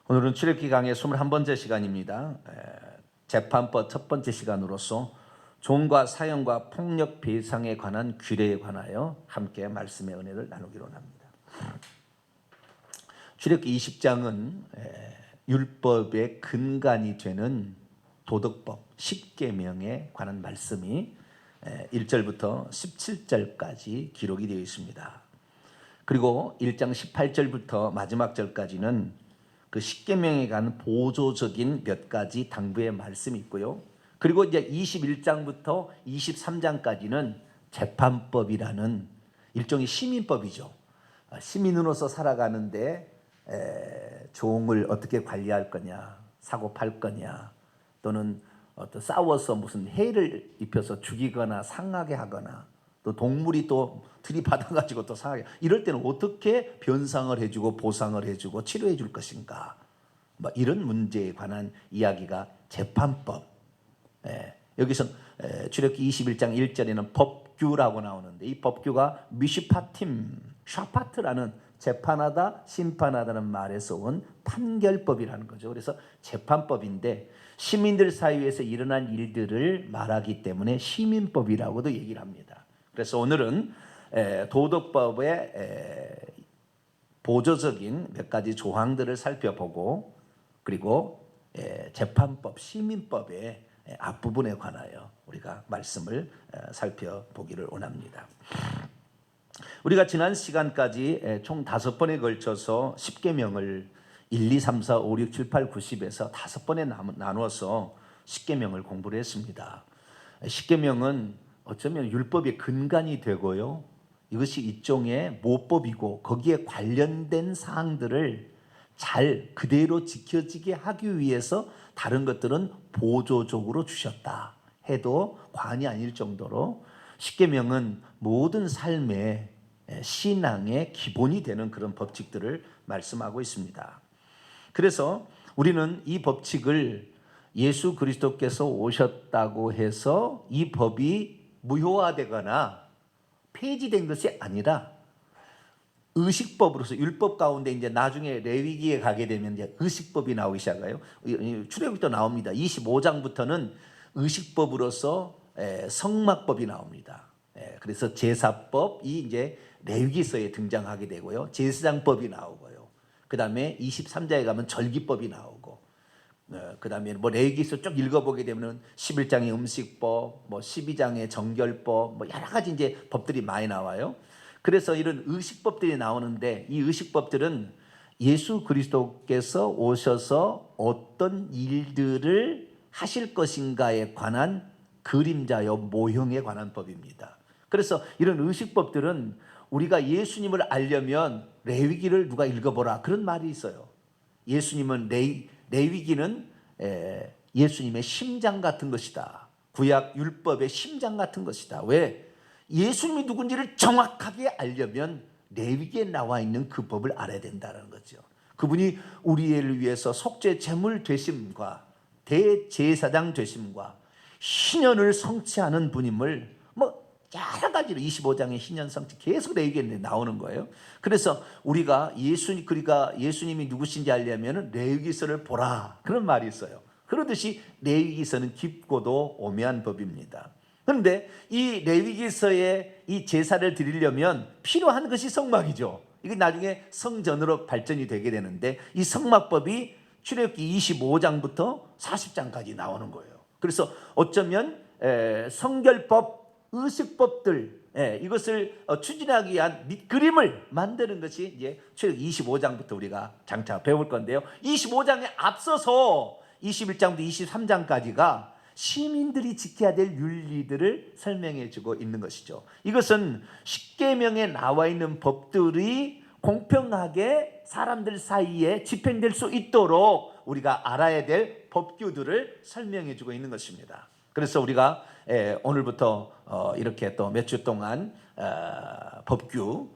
오늘은 출애굽기 강의 21번째 시간입니다. 재판법 첫 번째 시간으로서 종과 사형과 폭력 배상에 관한 규례에 관하여 함께 말씀의 은혜를 나누기로 합니다. 출애굽기 20장은 율법의 근간이 되는 도덕법 10계명에 관한 말씀이 1절부터 17절까지 기록이 되어 있습니다. 그리고 1장 18절부터 마지막 절까지는 그 10계명에 관한 보조적인 몇 가지 당부의 말씀이 있고요. 그리고 이제 21장부터 23장까지는 재판법이라는 일종의 시민법이죠. 시민으로서 살아가는데 종을 어떻게 관리할 거냐, 사고 팔 거냐, 또는 싸워서 무슨 해를 입혀서 죽이거나 상하게 하거나, 또 동물이 또 들이받아가지고 또 상하게, 이럴 때는 어떻게 변상을 해주고 보상을 해주고 치료해 줄 것인가, 뭐 이런 문제에 관한 이야기가 재판법. 여기서 출애굽기 21장 1절에는 법규라고 나오는데, 이 법규가 미슈파팀, 샤파트라는 재판하다, 심판하다는 말에서 온 판결법이라는 거죠. 그래서 재판법인데 시민들 사이에서 일어난 일들을 말하기 때문에 시민법이라고도 얘기를 합니다. 그래서 오늘은 도덕법의 보조적인 몇 가지 조항들을 살펴보고, 그리고 재판법, 시민법의 앞부분에 관하여 우리가 말씀을 살펴보기를 원합니다. 우리가 지난 시간까지 총 5번에 걸쳐서 10계명을 1, 2, 3, 4, 5, 6, 7, 8, 9, 10에서 5번에 나누어서 10계명을 공부를 했습니다. 10계명은 어쩌면 율법의 근간이 되고요, 이것이 일종의 모법이고 거기에 관련된 사항들을 잘 그대로 지켜지게 하기 위해서 다른 것들은 보조적으로 주셨다 해도 과언이 아닐 정도로 10계명은 모든 삶의 신앙의 기본이 되는 그런 법칙들을 말씀하고 있습니다. 그래서 우리는 이 법칙을 예수 그리스도께서 오셨다고 해서 이 법이 무효화되거나 폐지된 것이 아니라 의식법으로서, 율법 가운데 이제 나중에 레위기에 가게 되면 이제 의식법이 나오기 시작해요. 출애굽기도 나옵니다. 25장부터는 의식법으로서 성막법이 나옵니다. 그래서 제사법이 이제 레위기서에 등장하게 되고요, 제사장법이 나오고요, 그 다음에 23장에 가면 절기법이 나오고, 그 다음에 뭐 레위기서 쭉 읽어보게 되면 11장의 음식법, 뭐 12장의 정결법, 뭐 여러 가지 이제 법들이 많이 나와요. 그래서 이런 의식법들이 나오는데, 이 의식법들은 예수 그리스도께서 오셔서 어떤 일들을 하실 것인가에 관한 그림자요 모형에 관한 법입니다. 그래서 이런 의식법들은 우리가 예수님을 알려면 레위기를 누가 읽어보라, 그런 말이 있어요. 예수님은 레위기는 예수님의 심장 같은 것이다. 구약 율법의 심장 같은 것이다. 왜? 예수님이 누군지를 정확하게 알려면 레위기에 나와 있는 그 법을 알아야 된다는 거죠. 그분이 우리를 위해서 속죄 제물 되심과 대제사장 되심과 희년을 성취하는 분임을 뭐 여러 가지로 25장의 희년 성취 계속 레위기에 나오는 거예요. 그래서 우리가 예수님이 누구신지 알려면 레위기서를 보라, 그런 말이 있어요. 그러듯이 레위기서는 깊고도 오묘한 법입니다. 그런데 이 레위기서에 이 제사를 드리려면 필요한 것이 성막이죠. 이게 나중에 성전으로 발전이 되게 되는데, 이 성막법이 출애굽기 25장부터 40장까지 나오는 거예요. 그래서 어쩌면 성결법, 의식법들, 이것을 추진하기 위한 밑그림을 만드는 것이 이제 출애굽기 25장부터 우리가 장차 배울 건데요, 25장에 앞서서 21장부터 23장까지가 시민들이 지켜야 될 윤리들을 설명해 주고 있는 것이죠. 이것은 10계명에 나와 있는 법들이 공평하게 사람들 사이에 집행될 수 있도록 우리가 알아야 될 법규들을 설명해 주고 있는 것입니다. 그래서 우리가 오늘부터 이렇게 또 몇 주 동안 법규,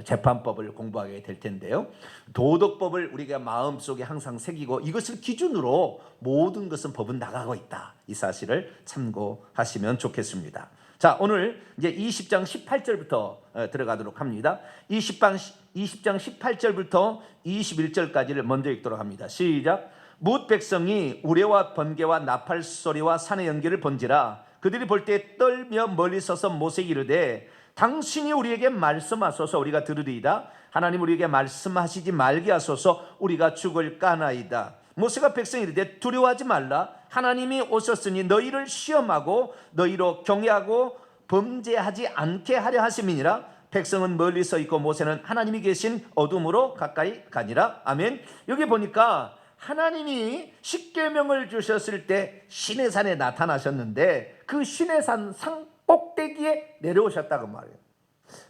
재판법을 공부하게 될 텐데요, 도덕법을 우리가 마음속에 항상 새기고 이것을 기준으로 모든 것은 법은 나가고 있다, 이 사실을 참고하시면 좋겠습니다. 자, 오늘 이제 20장 18절부터 들어가도록 합니다. 20장 18절부터 21절까지를 먼저 읽도록 합니다. 시작. 뭇 백성이 우레와 번개와 나팔 소리와 산의 연기를 본지라 그들이 볼 때 떨며 멀리 서서 모세에게 이르되 당신이 우리에게 말씀하소서 우리가 들으리이다. 하나님 우리에게 말씀하시지 말게 하소서 우리가 죽을까나이다. 모세가 백성이 이르되 두려워하지 말라. 하나님이 오셨으니 너희를 시험하고 너희로 경외하고 범죄하지 않게 하려 하심이니라. 백성은 멀리 서 있고 모세는 하나님이 계신 어둠으로 가까이 가니라. 아멘. 여기 보니까 하나님이 십계명을 주셨을 때 시내산에 나타나셨는데 그 시내산 산 꼭대기에 내려오셨다고 말이에요.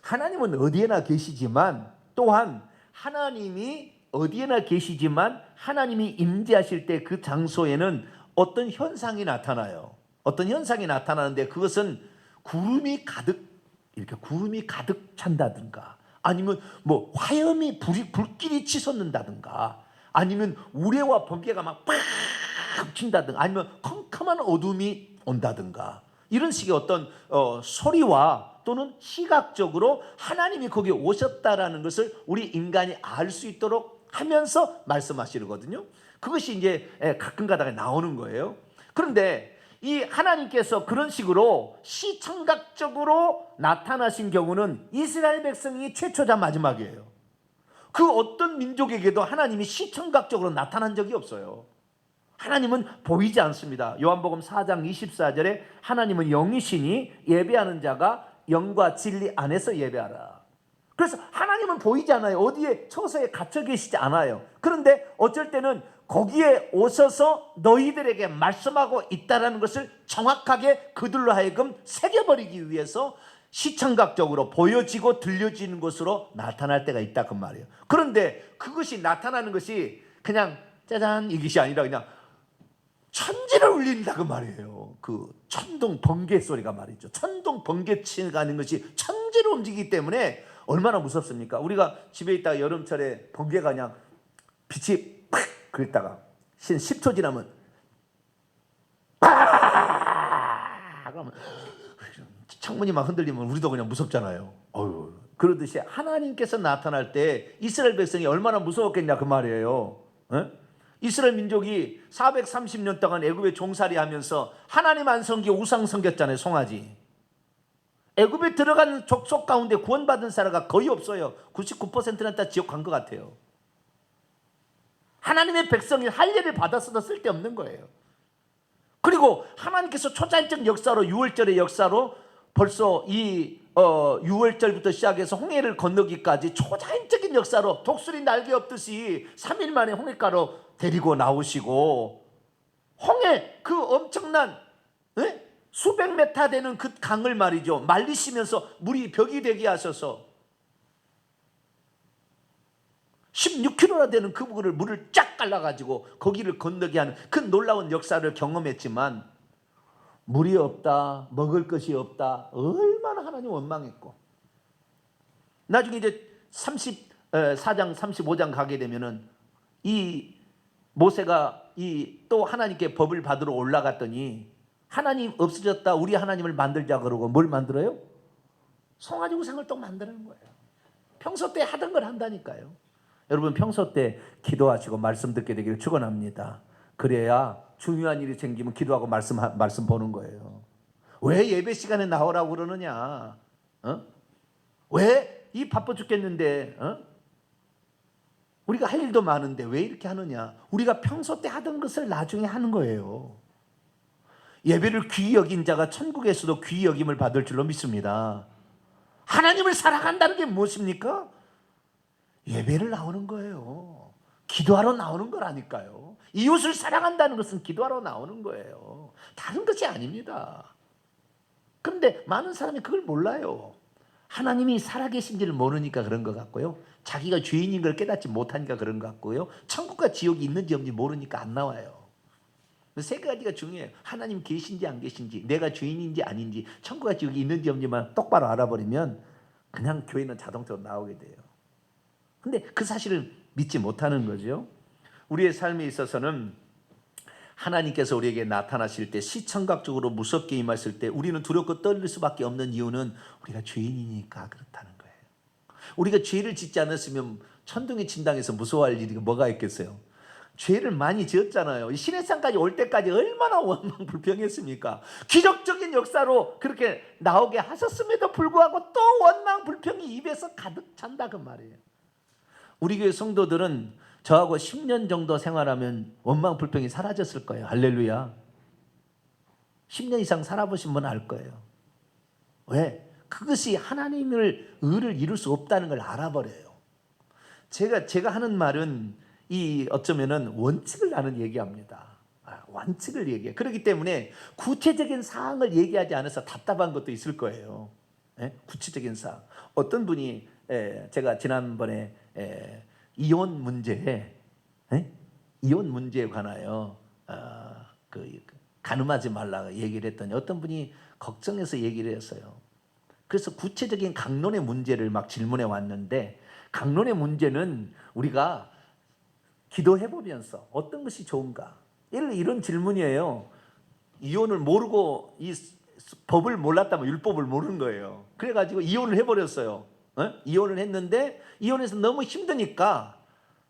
하나님은 어디에나 계시지만 또한 하나님이 어디에나 계시지만 하나님이 임재하실 때 그 장소에는 어떤 현상이 나타나요. 어떤 현상이 나타나는데 그것은 구름이 가득 이렇게 구름이 가득 찬다든가 아니면 뭐 화염이 불길이 치솟는다든가 아니면 우레와 번개가 막 팍 친다든가 아니면 컴컴한 어둠이 온다든가 이런 식의 어떤 소리와 또는 시각적으로 하나님이 거기에 오셨다라는 것을 우리 인간이 알 수 있도록 하면서 말씀하시거든요. 그것이 이제 가끔 가다가 나오는 거예요. 그런데 이 하나님께서 그런 식으로 시청각적으로 나타나신 경우는 이스라엘 백성이 최초자 마지막이에요. 그 어떤 민족에게도 하나님이 시청각적으로 나타난 적이 없어요. 하나님은 보이지 않습니다. 요한복음 4장 24절에 하나님은 영이시니 예배하는 자가 영과 진리 안에서 예배하라. 그래서 하나님은 보이지 않아요. 어디에 처소에 갇혀 계시지 않아요. 그런데 어쩔 때는 거기에 오셔서 너희들에게 말씀하고 있다는 것을 정확하게 그들로 하여금 새겨버리기 위해서 시청각적으로 보여지고 들려지는 것으로 나타날 때가 있다 그 말이에요. 그런데 그것이 나타나는 것이 그냥 짜잔 이것이 아니라 그냥 천지를 울린다 그 말이에요. 그 천둥 번개 소리가 말이죠. 천둥 번개치가 하는 것이 천지를 움직이기 때문에 얼마나 무섭습니까? 우리가 집에 있다가 여름철에 번개가 그냥 빛이 팍 그랬다가 10초 지나면 아 그러면 창문이 막 흔들리면 우리도 그냥 무섭잖아요. 어휴, 그러듯이 하나님께서 나타날 때 이스라엘 백성이 얼마나 무서웠겠냐 그 말이에요. 에? 이스라엘 민족이 430년 동안 애굽에 종살이하면서 하나님 안 섬기고 우상 섬겼잖아요. 송아지. 애굽에 들어간 족속 가운데 구원받은 사람가 거의 없어요. 99%는 다 지옥 간 것 같아요. 하나님의 백성이 할례를 받았어도 쓸데없는 거예요. 그리고 하나님께서 초자연적 역사로 6월절의 역사로 벌써 이 6월절부터 시작해서 홍해를 건너기까지 초자연적인 역사로 독수리 날개 없듯이 3일 만에 홍해가로 데리고 나오시고 홍해 그 엄청난 수백 메타 되는 그 강을 말이죠 말리시면서 물이 벽이 되게 하셔서 16km나 되는 그 물을 쫙 갈라가지고 거기를 건너게 하는 그 놀라운 역사를 경험했지만 물이 없다 먹을 것이 없다 얼마나 하나님 원망했고 나중에 이제 34장 35장 가게 되면은 이 모세가 이 또 하나님께 법을 받으러 올라갔더니 하나님 없어졌다 우리 하나님을 만들자 그러고 뭘 만들어요? 송아지 우상을 또 만드는 거예요. 평소 때 하던 걸 한다니까요. 여러분 평소 때 기도하시고 말씀 듣게 되기를 축원합니다. 그래야 중요한 일이 생기면 기도하고 말씀 보는 거예요. 왜 예배 시간에 나오라고 그러느냐? 왜 이 바빠 죽겠는데 우리가 할 일도 많은데 왜 이렇게 하느냐? 우리가 평소 때 하던 것을 나중에 하는 거예요. 예배를 귀히 여긴 자가 천국에서도 귀히 여김을 받을 줄로 믿습니다. 하나님을 사랑한다는 게 무엇입니까? 예배를 나오는 거예요. 기도하러 나오는 거라니까요. 이웃을 사랑한다는 것은 기도하러 나오는 거예요. 다른 것이 아닙니다. 그런데 많은 사람이 그걸 몰라요. 하나님이 살아계신지를 모르니까 그런 것 같고요. 자기가 죄인인 걸 깨닫지 못하니까 그런 것 같고요. 천국과 지옥이 있는지 없는지 모르니까 안 나와요. 세 가지가 중요해요. 하나님 계신지 안 계신지, 내가 죄인인지 아닌지, 천국과 지옥이 있는지 없는지만 똑바로 알아버리면 그냥 교회는 자동적으로 나오게 돼요. 근데 그 사실을 믿지 못하는 거죠. 우리의 삶에 있어서는 하나님께서 우리에게 나타나실 때 시청각적으로 무섭게 임하실 때 우리는 두렵고 떨릴 수밖에 없는 이유는 우리가 죄인이니까 그렇다는 거예요. 우리가 죄를 짓지 않았으면 천둥이 친당해서 무서워할 일이 뭐가 있겠어요. 죄를 많이 지었잖아요. 시내산까지 올 때까지 얼마나 원망불평했습니까? 기적적인 역사로 그렇게 나오게 하셨음에도 불구하고 또 원망불평이 입에서 가득 찬다 그 말이에요. 우리 교회 성도들은 저하고 10년 정도 생활하면 원망불평이 사라졌을 거예요. 할렐루야. 10년 이상 살아보신 분은 알 거예요. 왜? 그것이 하나님을 의를 이룰 수 없다는 걸 알아버려요. 제가 하는 말은 이 어쩌면은 원칙을 나는 얘기합니다. 원칙을 얘기해. 그렇기 때문에 구체적인 사항을 얘기하지 않아서 답답한 것도 있을 거예요. 구체적인 사항. 어떤 분이 제가 지난번에 이혼 문제에 관하여 가늠하지 말라고 얘기를 했더니 어떤 분이 걱정해서 얘기를 했어요. 그래서 구체적인 강론의 문제를 막 질문해 왔는데 강론의 문제는 우리가 기도해 보면서 어떤 것이 좋은가 이런 질문이에요. 이혼을 모르고 이 법을 몰랐다면 율법을 모르는 거예요. 그래가지고 이혼을 해버렸어요. 이혼을 했는데 이혼해서 너무 힘드니까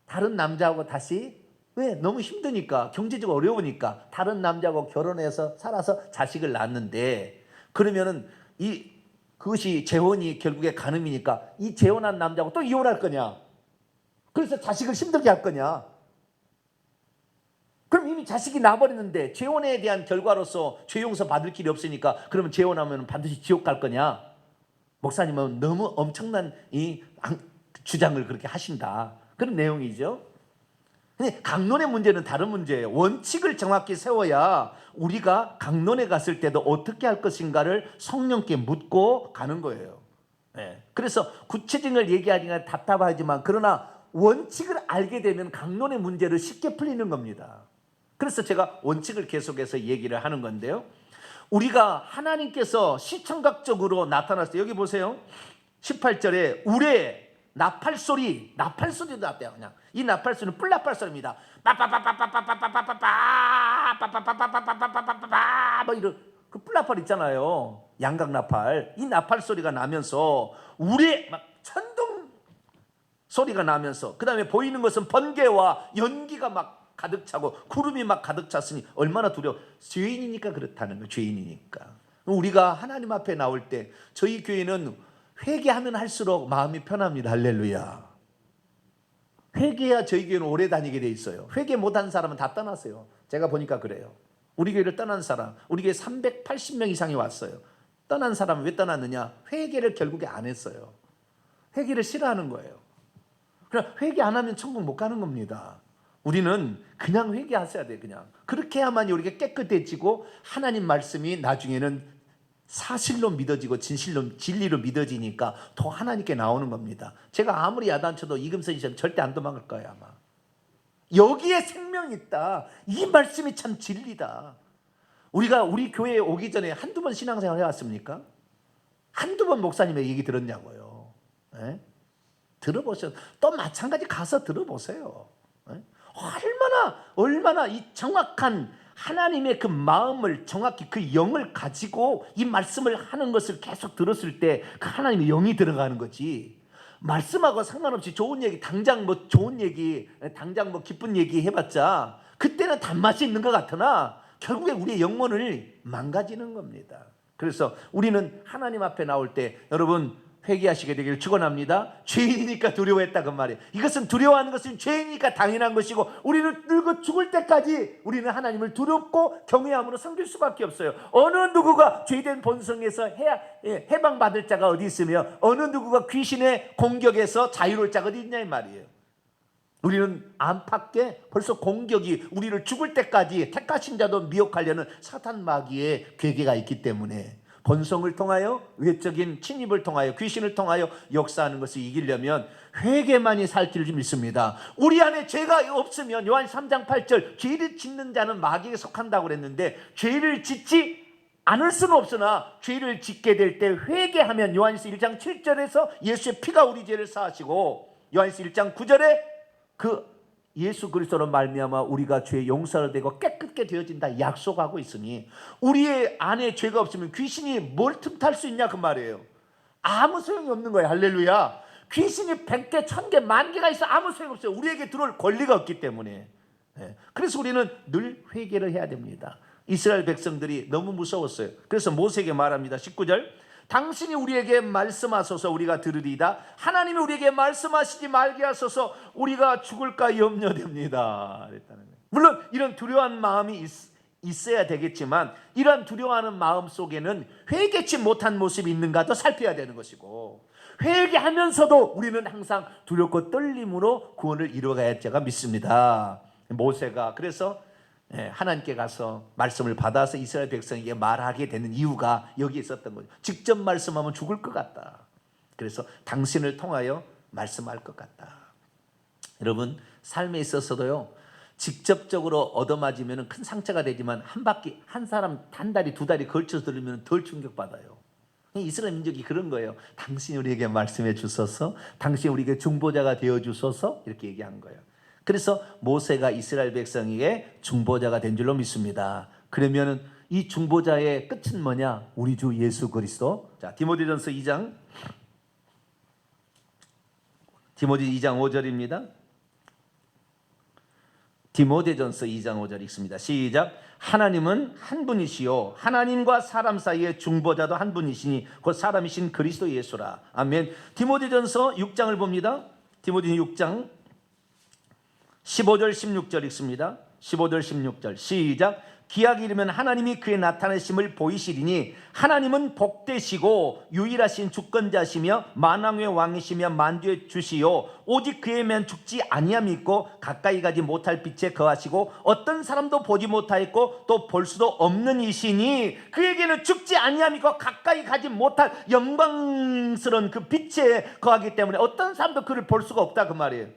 다른 남자하고 다시 왜? 너무 힘드니까 경제적으로 어려우니까 다른 남자하고 결혼해서 살아서 자식을 낳았는데 그러면은 그것이 재혼이 결국에 간음이니까 이 재혼한 남자하고 또 이혼할 거냐? 그래서 자식을 힘들게 할 거냐? 그럼 이미 자식이 나버렸는데 재혼에 대한 결과로서 죄 용서 받을 길이 없으니까 그러면 재혼하면 반드시 지옥 갈 거냐? 목사님은 너무 엄청난 이 주장을 그렇게 하신다. 그런 내용이죠. 근데 강론의 문제는 다른 문제예요. 원칙을 정확히 세워야 우리가 강론에 갔을 때도 어떻게 할 것인가를 성령께 묻고 가는 거예요. 그래서 구체적인 걸 얘기하기가 답답하지만 그러나 원칙을 알게 되면 강론의 문제를 쉽게 풀리는 겁니다. 그래서 제가 원칙을 계속해서 얘기를 하는 건데요. 우리가 하나님께서 시청각적으로 나타났어요. 여기 보세요. 18절에 우레 나팔소리도 났대요. 그냥 이 나팔소리는 뿔나팔 소리입니다. 뭐 이런 그 뿔나팔 있잖아요. 양각 나팔. 이 나팔 소리가 나면서 우레 막 천둥 소리가 나면서 그 다음에 보이는 것은 번개와 연기가 막 가득 차고 구름이 막 가득 찼으니 얼마나 두려워. 죄인이니까 그렇다는 거예요. 죄인이니까. 우리가 하나님 앞에 나올 때 저희 교회는 회개하면 할수록 마음이 편합니다. 할렐루야. 회개해야 저희 교회는 오래 다니게 돼 있어요. 회개 못한 사람은 다 떠났어요. 제가 보니까 그래요. 우리 교회를 떠난 사람, 우리 교회 380명 이상이 왔어요. 떠난 사람은 왜 떠났느냐? 회개를 결국에 안 했어요. 회개를 싫어하는 거예요. 그럼 회개 안 하면 천국 못 가는 겁니다. 우리는 그냥 회개하셔야 돼요. 그냥 그렇게 해야만이 우리가 깨끗해지고 하나님 말씀이 나중에는 사실로 믿어지고 진리로 믿어지니까 더 하나님께 나오는 겁니다. 제가 아무리 야단쳐도 이금선 씨는 절대 안 도망갈 거예요. 아마 여기에 생명이 있다. 이 말씀이 참 진리다. 우리가 우리 교회에 오기 전에 한두 번 신앙생활 해왔습니까? 한두 번 목사님의 얘기 들었냐고요. 들어보셔. 또 마찬가지 가서 들어보세요. 얼마나 이 정확한 하나님의 그 마음을 정확히 그 영을 가지고 이 말씀을 하는 것을 계속 들었을 때 그 하나님의 영이 들어가는 거지. 말씀하고 상관없이 좋은 얘기 당장 뭐 기쁜 얘기 해봤자 그때는 단맛이 있는 것 같으나 결국에 우리의 영혼을 망가지는 겁니다. 그래서 우리는 하나님 앞에 나올 때 여러분 회개하시게 되기를 축원합니다. 죄인이니까 두려워했다 그 말이에요. 이것은 두려워하는 것은 죄인이니까 당연한 것이고 우리는 늙어 죽을 때까지 우리는 하나님을 두렵고 경외함으로 섬길 수밖에 없어요. 어느 누구가 죄된 본성에서 해방받을 자가 어디 있으며 어느 누구가 귀신의 공격에서 자유로울 자가 어디 있냐 이 말이에요. 우리는 안팎에 벌써 공격이 우리를 죽을 때까지 택하신 자도 미혹하려는 사탄 마귀의 괴계가 있기 때문에 본성을 통하여 외적인 침입을 통하여 귀신을 통하여 역사하는 것을 이기려면 회개만이 살 길을 믿습니다. 우리 안에 죄가 없으면 요한 3장 8절 죄를 짓는 자는 마귀에게 속한다고 그랬는데 죄를 짓지 않을 수는 없으나 죄를 짓게 될 때 회개하면 요한일서 1장 7절에서 예수의 피가 우리 죄를 사하시고 요한일서 1장 9절에 그 예수 그리스도로 말미암아 우리가 죄의 용서를 되고 깨끗게 되어진다 약속하고 있으니 우리의 안에 죄가 없으면 귀신이 뭘 틈탈 수 있냐 그 말이에요. 아무 소용이 없는 거예요. 할렐루야. 귀신이 100개, 1000개, 10,000개가 있어 아무 소용 없어요. 우리에게 들어올 권리가 없기 때문에. 그래서 우리는 늘 회개를 해야 됩니다. 이스라엘 백성들이 너무 무서웠어요. 그래서 모세에게 말합니다. 19절 당신이 우리에게 말씀하소서 우리가 들으리이다. 하나님이 우리에게 말씀하시지 말게 하소서 우리가 죽을까 염려됩니다. 물론 이런 두려운 마음이 있어야 되겠지만 이런 두려워하는 마음 속에는 회개치 못한 모습이 있는가도 살펴야 되는 것이고 회개하면서도 우리는 항상 두렵고 떨림으로 구원을 이루어가야 할 제가 믿습니다. 모세가 그래서 하나님께 가서 말씀을 받아서 이스라엘 백성에게 말하게 되는 이유가 여기 있었던 거죠. 직접 말씀하면 죽을 것 같다. 그래서 당신을 통하여 말씀할 것 같다. 여러분 삶에 있어서도요 직접적으로 얻어맞으면 큰 상처가 되지만 한 사람 한 다리 두 다리 걸쳐서 들으면 덜 충격받아요. 이스라엘 민족이 그런 거예요. 당신이 우리에게 말씀해 주소서, 당신이 우리에게 중보자가 되어 주소서 이렇게 얘기한 거예요. 그래서 모세가 이스라엘 백성에게 중보자가 된 줄로 믿습니다. 그러면 이 중보자의 끝은 뭐냐? 우리 주 예수 그리스도. 자, 디모데전서 2장 5절입니다. 디모데전서 2장 5절 읽습니다. 시작. 하나님은 한 분이시요 하나님과 사람 사이의 중보자도 한 분이시니 곧 사람이신 그리스도 예수라. 아멘. 디모데전서 6장을 봅니다. 디모데 6장 15절 16절 읽습니다. 15절 16절 시작. 기약이 이르면 하나님이 그의 나타내심을 보이시리니 하나님은 복되시고 유일하신 주권자시며 만왕의 왕이시며 만주의 주시요 오직 그의 면 죽지 아니함이 있고 가까이 가지 못할 빛에 거하시고 어떤 사람도 보지 못하였고 또 볼 수도 없는 이시니 그에게는 죽지 아니함이 있고 가까이 가지 못할 영광스러운 그 빛에 거하기 때문에 어떤 사람도 그를 볼 수가 없다 그 말이에요.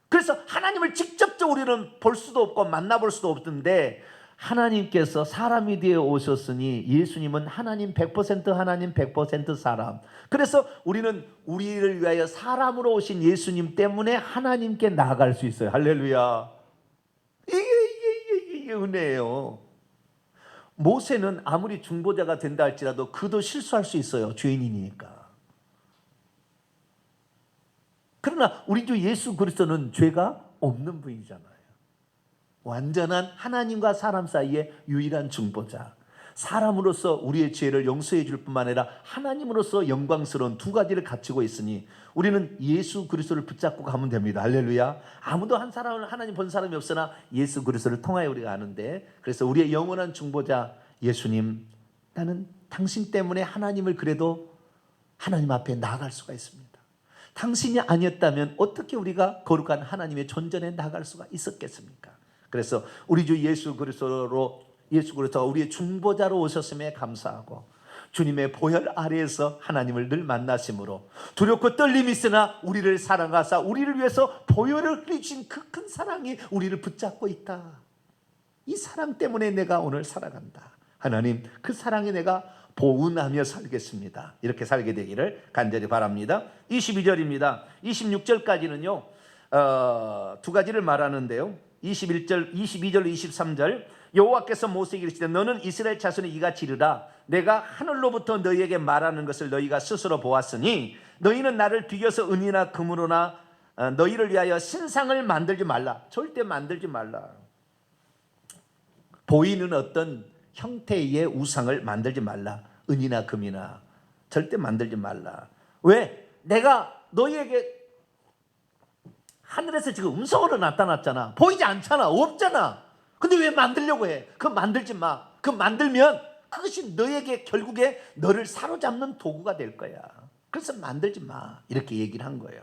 그래서 하나님을 직접적으로 우리는 볼 수도 없고 만나볼 수도 없는데 하나님께서 사람이 되어 오셨으니 예수님은 하나님 100% 하나님 100% 사람. 그래서 우리는 우리를 위하여 사람으로 오신 예수님 때문에 하나님께 나아갈 수 있어요. 할렐루야. 이게 은혜예요. 모세는 아무리 중보자가 된다 할지라도 그도 실수할 수 있어요. 죄인이니까. 그러나 우리 주 예수 그리스도는 죄가 없는 분이잖아요. 완전한 하나님과 사람 사이의 유일한 중보자. 사람으로서 우리의 죄를 용서해 줄 뿐만 아니라 하나님으로서 영광스러운 두 가지를 갖추고 있으니 우리는 예수 그리스도를 붙잡고 가면 됩니다. 할렐루야. 아무도 한 사람을 하나님 본 사람이 없으나 예수 그리스도를 통하여 우리가 아는데 그래서 우리의 영원한 중보자 예수님, 나는 당신 때문에 하나님을 그래도 하나님 앞에 나아갈 수가 있습니다. 당신이 아니었다면 어떻게 우리가 거룩한 하나님의 존전에 나갈 수가 있었겠습니까? 그래서 우리 주 예수 그리스도가 우리의 중보자로 오셨음에 감사하고 주님의 보혈 아래에서 하나님을 늘 만나심으로 두렵고 떨림이 있으나 우리를 사랑하사 우리를 위해서 보혈을 흘리신 그 큰 사랑이 우리를 붙잡고 있다. 이 사랑 때문에 내가 오늘 살아간다. 하나님 그 사랑에 내가 보은하며 살겠습니다. 이렇게 살게 되기를 간절히 바랍니다. 22절입니다. 26절까지는요 두 가지를 말하는데요. 22절 23절 여호와께서 모세에게 이르시되 너는 이스라엘 자손의 이같이 이르라. 내가 하늘로부터 너희에게 말하는 것을 너희가 스스로 보았으니 너희는 나를 비교서 은이나 금으로나 너희를 위하여 신상을 만들지 말라. 절대 만들지 말라. 보이는 어떤 형태의 우상을 만들지 말라. 은이나 금이나 절대 만들지 말라. 왜? 내가 너희에게 하늘에서 지금 음성으로 나타났잖아. 보이지 않잖아. 없잖아. 근데 왜 만들려고 해? 그거 만들지 마. 그거 만들면 그것이 너에게 결국에 너를 사로잡는 도구가 될 거야. 그래서 만들지 마. 이렇게 얘기를 한 거예요.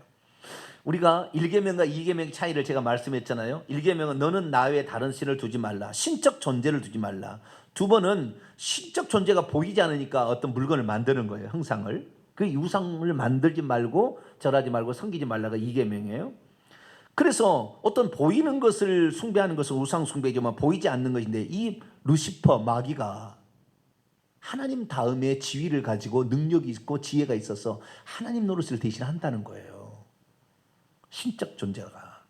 우리가 1계명과 2계명 차이를 제가 말씀했잖아요. 1계명은 너는 나 외에 다른 신을 두지 말라. 신적 존재를 두지 말라. 두 번은 신적 존재가 보이지 않으니까 어떤 물건을 만드는 거예요. 형상을. 그 우상을 만들지 말고 절하지 말고 섬기지 말라가 2계명이에요. 그래서 어떤 보이는 것을 숭배하는 것은 우상 숭배지만 보이지 않는 것인데 이 루시퍼 마귀가 하나님 다음에 지위를 가지고 능력이 있고 지혜가 있어서 하나님 노릇을 대신한다는 거예요. 신적 존재가.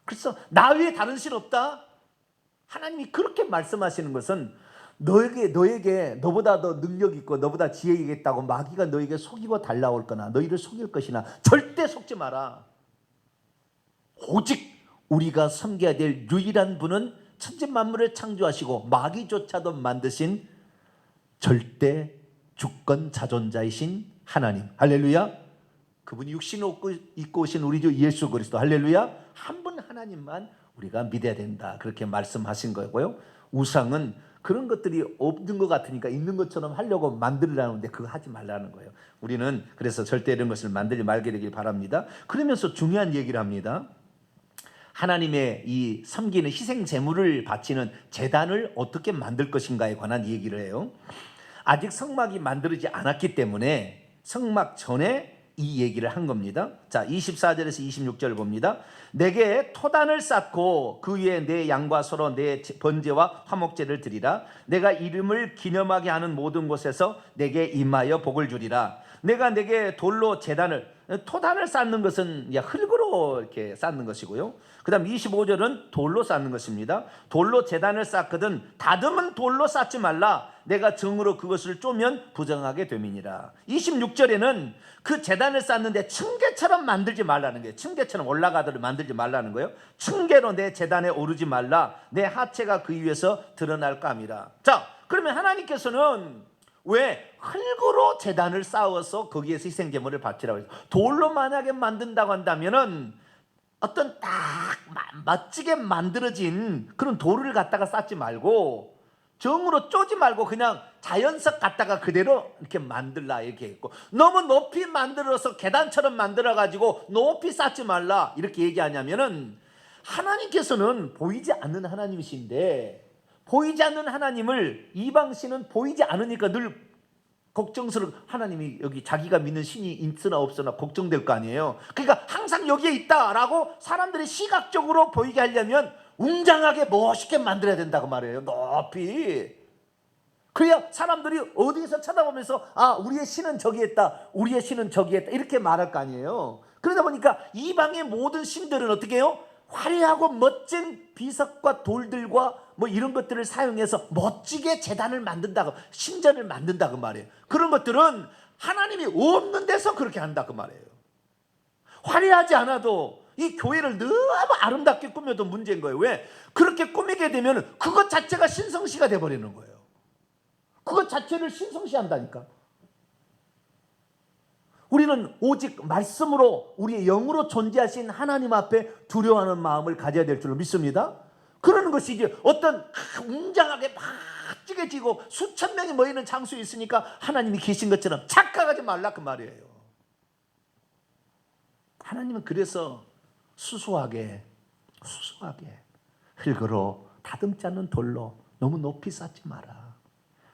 그래서 나 외에 다른 신 없다. 하나님이 그렇게 말씀하시는 것은 너에게 너보다 더 능력 있고 너보다 지혜 있다고 마귀가 너에게 속이고 달라올 거나 너희를 속일 것이나 절대 속지 마라. 오직 우리가 섬겨야 될 유일한 분은 천지 만물을 창조하시고 마귀조차도 만드신 절대 주권 자존자이신 하나님. 할렐루야. 그분이 육신을 입고 오신 우리 주 예수 그리스도. 할렐루야. 한 분 하나님만 우리가 믿어야 된다. 그렇게 말씀하신 거고요. 우상은 그런 것들이 없는 것 같으니까 있는 것처럼 하려고 만들려는데 그거 하지 말라는 거예요. 우리는 그래서 절대 이런 것을 만들지 말게 되길 바랍니다. 그러면서 중요한 얘기를 합니다. 하나님의 이 섬기는 희생 제물을 바치는 제단을 어떻게 만들 것인가에 관한 얘기를 해요. 아직 성막이 만들어지지 않았기 때문에 성막 전에 이 얘기를 한 겁니다. 자, 24절에서 26절 봅니다. 내게 토단을 쌓고 그 위에 내 양과 소로 내 번제와 화목제를 드리라. 내가 이름을 기념하게 하는 모든 곳에서 내게 임하여 복을 주리라. 내가 내게 돌로 제단을, 토단을 쌓는 것은 흙으로 이렇게 쌓는 것이고요. 그 다음 25절은 돌로 쌓는 것입니다. 돌로 제단을 쌓거든 다듬은 돌로 쌓지 말라. 내가 정으로 그것을 쪼면 부정하게 됨이니라. 26절에는 그 제단을 쌓는데 층계처럼 만들지 말라는 거예요. 층계처럼 올라가도록 만들지 말라는 거예요. 층계로 내 제단에 오르지 말라. 내 하체가 그 위에서 드러날까 함이라. 자, 그러면 하나님께서는 왜 흙으로 제단을 쌓아서 거기에서 희생제물을 바치라고 해서 돌로 만약에 만든다고 한다면은 어떤 딱 멋지게 만들어진 그런 돌을 갖다가 쌓지 말고 정으로 쪼지 말고 그냥 자연석 갖다가 그대로 이렇게 만들라 이렇게 했고, 너무 높이 만들어서 계단처럼 만들어 가지고 높이 쌓지 말라 이렇게 얘기하냐면은 하나님께서는 보이지 않는 하나님이신데 보이지 않는 하나님을 이방신은 보이지 않으니까 늘 걱정스러워. 하나님이 여기 자기가 믿는 신이 있으나 없으나 걱정될 거 아니에요. 그러니까 항상 여기에 있다라고 사람들이 시각적으로 보이게 하려면 웅장하게 멋있게 만들어야 된다고 말해요. 높이. 그래야 사람들이 어디서 쳐다보면서 아, 우리의 신은 저기에 있다, 우리의 신은 저기에 있다 이렇게 말할 거 아니에요. 그러다 보니까 이방의 모든 신들은 어떻게 해요? 화려하고 멋진 비석과 돌들과 뭐 이런 것들을 사용해서 멋지게 제단을 만든다고, 신전을 만든다고 말해요. 그런 것들은 하나님이 없는 데서 그렇게 한다고 말해요. 화려하지 않아도 이 교회를 너무 아름답게 꾸며도 문제인 거예요. 왜? 그렇게 꾸미게 되면 그것 자체가 신성시가 돼버리는 거예요. 그것 자체를 신성시한다니까. 우리는 오직 말씀으로 우리의 영으로 존재하신 하나님 앞에 두려워하는 마음을 가져야 될 줄로 믿습니다. 그러는 것이 이제 어떤 웅장하게 멋지게 지고 수천 명이 모이는 장소에 있으니까 하나님이 계신 것처럼 착각하지 말라 그 말이에요. 하나님은 그래서 수수하게 흙으로 다듬지 않는 돌로 너무 높이 쌓지 마라.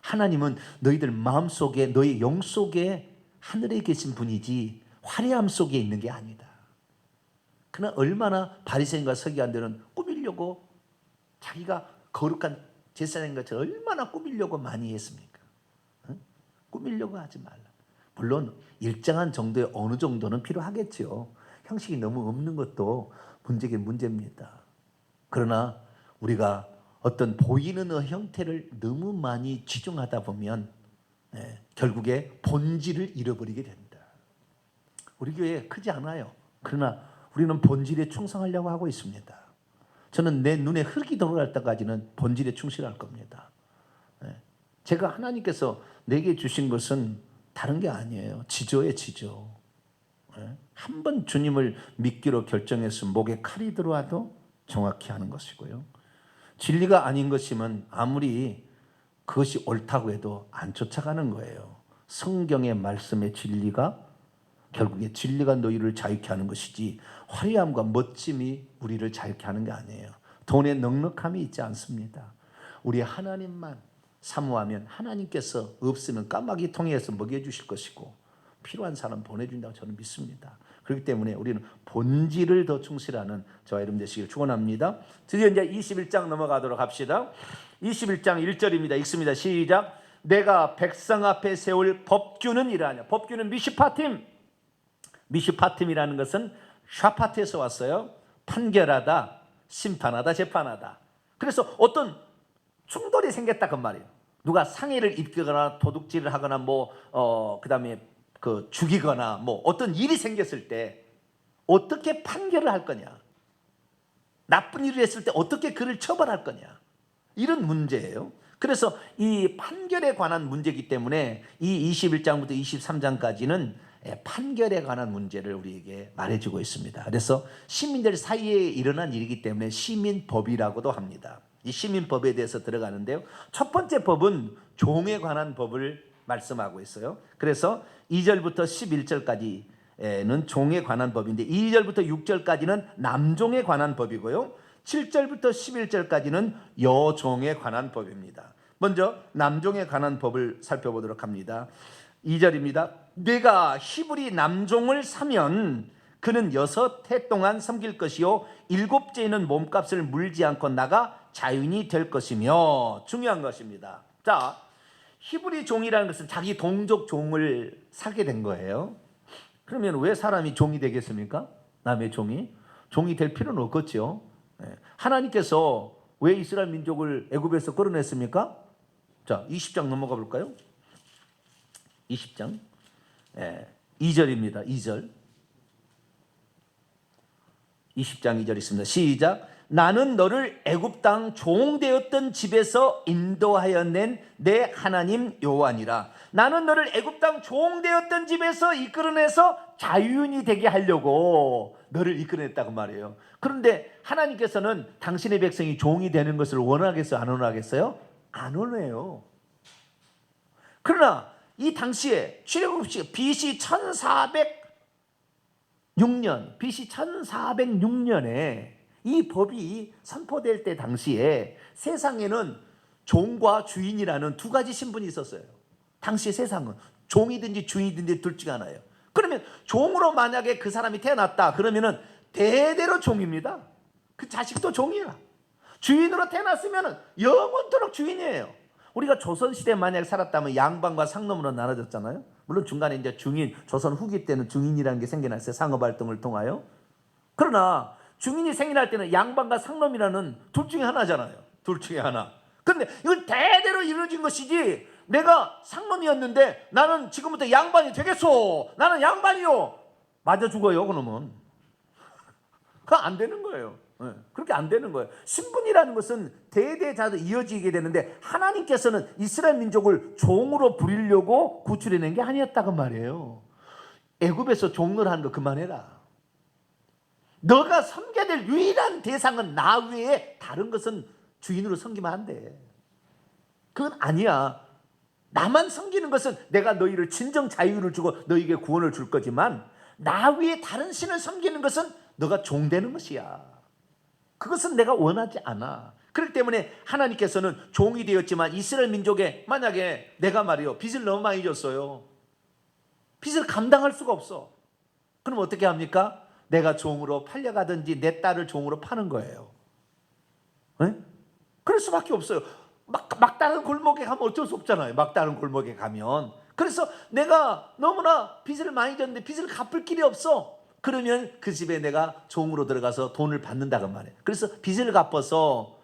하나님은 너희들 마음속에 너희 영 속에 하늘에 계신 분이지 화려함 속에 있는 게 아니다. 그러나 얼마나 바리새인과 서기관들은 꾸미려고 자기가 거룩한 제사장인 것처럼 얼마나 꾸미려고 많이 했습니까? 응? 꾸미려고 하지 말라. 물론 일정한 정도의 어느 정도는 필요하겠죠. 형식이 너무 없는 것도 문제긴 문제입니다. 그러나 우리가 어떤 보이는 형태를 너무 많이 치중하다 보면 결국에 본질을 잃어버리게 됩니다. 우리 교회 크지 않아요. 그러나 우리는 본질에 충성하려고 하고 있습니다. 저는 내 눈에 흙이 들어갈 때까지는 본질에 충실할 겁니다. 제가 하나님께서 내게 주신 것은 다른 게 아니에요. 지조예요, 지조. 한 번 주님을 믿기로 결정했으면 목에 칼이 들어와도 정확히 하는 것이고요. 진리가 아닌 것이면 아무리 그것이 옳다고 해도 안 쫓아가는 거예요. 성경의 말씀의 진리가 결국에 진리가 너희를 자유케 하는 것이지 화려함과 멋짐이 우리를 자유케 하는 게 아니에요. 돈에 넉넉함이 있지 않습니다. 우리 하나님만 사모하면 하나님께서 없으면 까마귀 통해서 먹여주실 것이고 필요한 사람 보내준다고 저는 믿습니다. 그렇기 때문에 우리는 본질을 더 충실하는 저와 여러분 되시길 축원합니다. 드디어 이제 21장 넘어가도록 합시다. 21장 1절입니다. 읽습니다. 시작. 내가 백성 앞에 세울 법규는 이러하냐. 법규는 미슈파팀. 미슈파팀이라는 것은 샤파트에서 왔어요. 판결하다, 심판하다, 재판하다. 그래서 어떤 충돌이 생겼다 그 말이에요. 누가 상해를 입거나 도둑질을 하거나 그다음에 죽이거나 어떤 일이 생겼을 때 어떻게 판결을 할 거냐, 나쁜 일을 했을 때 어떻게 그를 처벌할 거냐, 이런 문제예요. 그래서 이 판결에 관한 문제이기 때문에 이 21장부터 23장까지는 판결에 관한 문제를 우리에게 말해주고 있습니다. 그래서 시민들 사이에 일어난 일이기 때문에 시민법이라고도 합니다. 이 시민법에 대해서 들어가는데요, 첫 번째 법은 종에 관한 법을 말씀하고 있어요. 그래서 2절부터 11절까지는 종에 관한 법인데 2절부터 6절까지는 남종에 관한 법이고요, 7절부터 11절까지는 여종에 관한 법입니다. 먼저 남종에 관한 법을 살펴보도록 합니다. 2절입니다. 내가 히브리 남종을 사면 그는 6해 동안 섬길 것이요 7째에는 몸값을 물지 않고 나가 자유인이 될 것이며, 중요한 것입니다. 자, 히브리 종이라는 것은 자기 동족 종을 사게 된 거예요. 그러면 왜 사람이 종이 되겠습니까? 남의 종이 될 필요는 없겠죠. 하나님께서 왜 이스라엘 민족을 애굽에서 끌어냈습니까? 자, 20장 넘어가 볼까요? 20장 2절입니다. 2절. 20장 2절 있습니다. 시작. 나는 너를 애굽 땅 종되었던 집에서 인도하여 낸 내 하나님 여호와니라. 나는 너를 애굽 땅 종되었던 집에서 이끌어내서 자유인이 되게 하려고 너를 이끌어냈다고 말이에요. 그런데 하나님께서는 당신의 백성이 종이 되는 것을 원하겠어요? 안 원하겠어요? 안 원해요. 그러나 이 당시에 출애굽시 BC 1406년에 이 법이 선포될 때 당시에 세상에는 종과 주인이라는 두 가지 신분이 있었어요. 당시 세상은 종이든지 주인이든지 둘 중 하나예요. 그러면 종으로 만약에 그 사람이 태어났다 그러면은 대대로 종입니다. 그 자식도 종이야. 주인으로 태어났으면 영원토록 주인이에요. 우리가 조선시대에 만약에 살았다면 양반과 상놈으로 나눠졌잖아요. 물론 중간에 이제 중인, 조선 후기 때는 중인이라는 게 생겨났어요. 상업활동을 통하여. 그러나 중인이 생겨날 때는 양반과 상놈이라는 둘 중에 하나잖아요. 둘 중에 하나. 그런데 이건 대대로 이루어진 것이지, 내가 상놈이었는데 나는 지금부터 양반이 되겠소, 나는 양반이요, 맞아 죽어요 그놈은. 그거 안 되는 거예요. 그렇게 안 되는 거예요. 신분이라는 것은 대대자도 이어지게 되는데 하나님께서는 이스라엘 민족을 종으로 부리려고 구출해낸 게 아니었다고 말이에요. 애굽에서 종노릇 하는 거 그만해라. 너가 섬겨야 될 유일한 대상은 나 외에 다른 것은 주인으로 섬기면 안 돼. 그건 아니야. 나만 섬기는 것은 내가 너희를 진정 자유를 주고 너희에게 구원을 줄 거지만 나 외에 다른 신을 섬기는 것은 너가 종되는 것이야. 그것은 내가 원하지 않아. 그렇기 때문에 하나님께서는 종이 되었지만 이스라엘 민족에 만약에 내가 말이요 빚을 너무 많이 줬어요. 빚을 감당할 수가 없어. 그럼 어떻게 합니까? 내가 종으로 팔려가든지 내 딸을 종으로 파는 거예요. 네? 그럴 수밖에 없어요. 막다른 골목에 가면 어쩔 수 없잖아요. 막다른 골목에 가면. 그래서 내가 너무나 빚을 많이 졌는데 빚을 갚을 길이 없어. 그러면 그 집에 내가 종으로 들어가서 돈을 받는다고 말이에요. 그래서 빚을 갚아서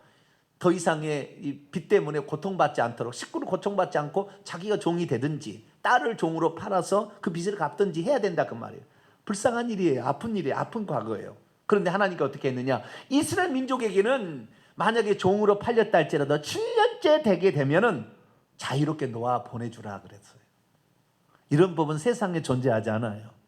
더 이상의 이 빚 때문에 고통받지 않도록, 식구를 고통받지 않고 자기가 종이 되든지 딸을 종으로 팔아서 그 빚을 갚든지 해야 된다 그 말이에요. 불쌍한 일이에요. 아픈 일이에요. 아픈 과거예요. 그런데 하나님께 어떻게 했느냐? 이스라엘 민족에게는 만약에 종으로 팔렸다 할지라도 7년째 되게 되면은 자유롭게 놓아 보내주라 그랬어요. 이런 법은 세상에 존재하지 않아요.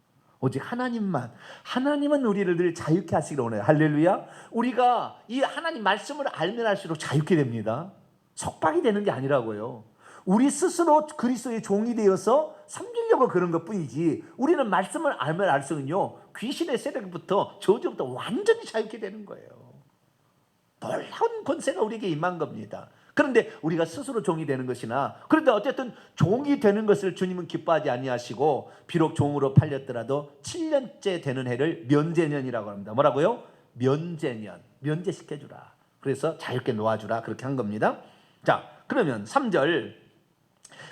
오직 하나님만. 하나님은 우리를 늘 자유케 하시기를 원해요. 할렐루야. 우리가 이 하나님 말씀을 알면 알수록 자유케 됩니다. 속박이 되는 게 아니라고요. 우리 스스로 그리스도의 종이 되어서 섬기려고 그런 것뿐이지, 우리는 말씀을 알면 알수록요 귀신의 세력부터 저주부터 완전히 자유케 되는 거예요. 놀라운 권세가 우리에게 임한 겁니다. 그런데 우리가 스스로 종이 되는 것이나, 그런데 어쨌든 종이 되는 것을 주님은 기뻐하지 아니하시고 비록 종으로 팔렸더라도 7년째 되는 해를 면제년이라고 합니다. 뭐라고요? 면제년. 면제시켜주라. 그래서 자유롭게 놓아주라. 그렇게 한 겁니다. 자, 그러면 3절.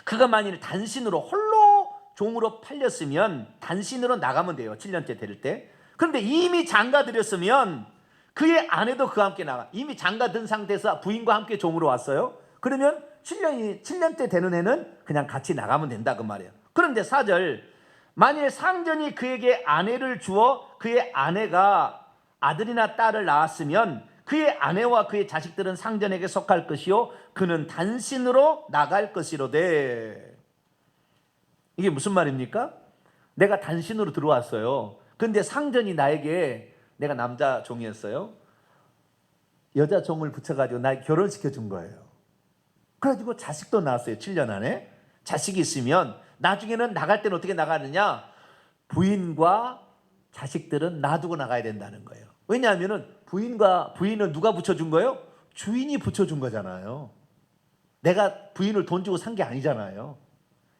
그가 만일 단신으로 홀로 종으로 팔렸으면 단신으로 나가면 돼요. 7년째 될 때. 그런데 이미 장가들였으면 그의 아내도 그와 함께 나가. 이미 장가 든 상태에서 부인과 함께 종으로 왔어요. 그러면 7년째 되는 애는 그냥 같이 나가면 된다 그 말이에요. 그런데 4절, 만일 상전이 그에게 아내를 주어 그의 아내가 아들이나 딸을 낳았으면 그의 아내와 그의 자식들은 상전에게 속할 것이요 그는 단신으로 나갈 것이로되. 이게 무슨 말입니까? 내가 단신으로 들어왔어요. 근데 상전이 나에게, 내가 남자 종이었어요, 여자 종을 붙여가지고 나 결혼시켜 준 거예요. 그래가지고 자식도 낳았어요. 7년 안에 자식이 있으면 나중에는 나갈 때는 어떻게 나가느냐, 부인과 자식들은 놔두고 나가야 된다는 거예요. 왜냐하면 부인은 누가 붙여준 거예요? 주인이 붙여준 거잖아요. 내가 부인을 돈 주고 산 게 아니잖아요.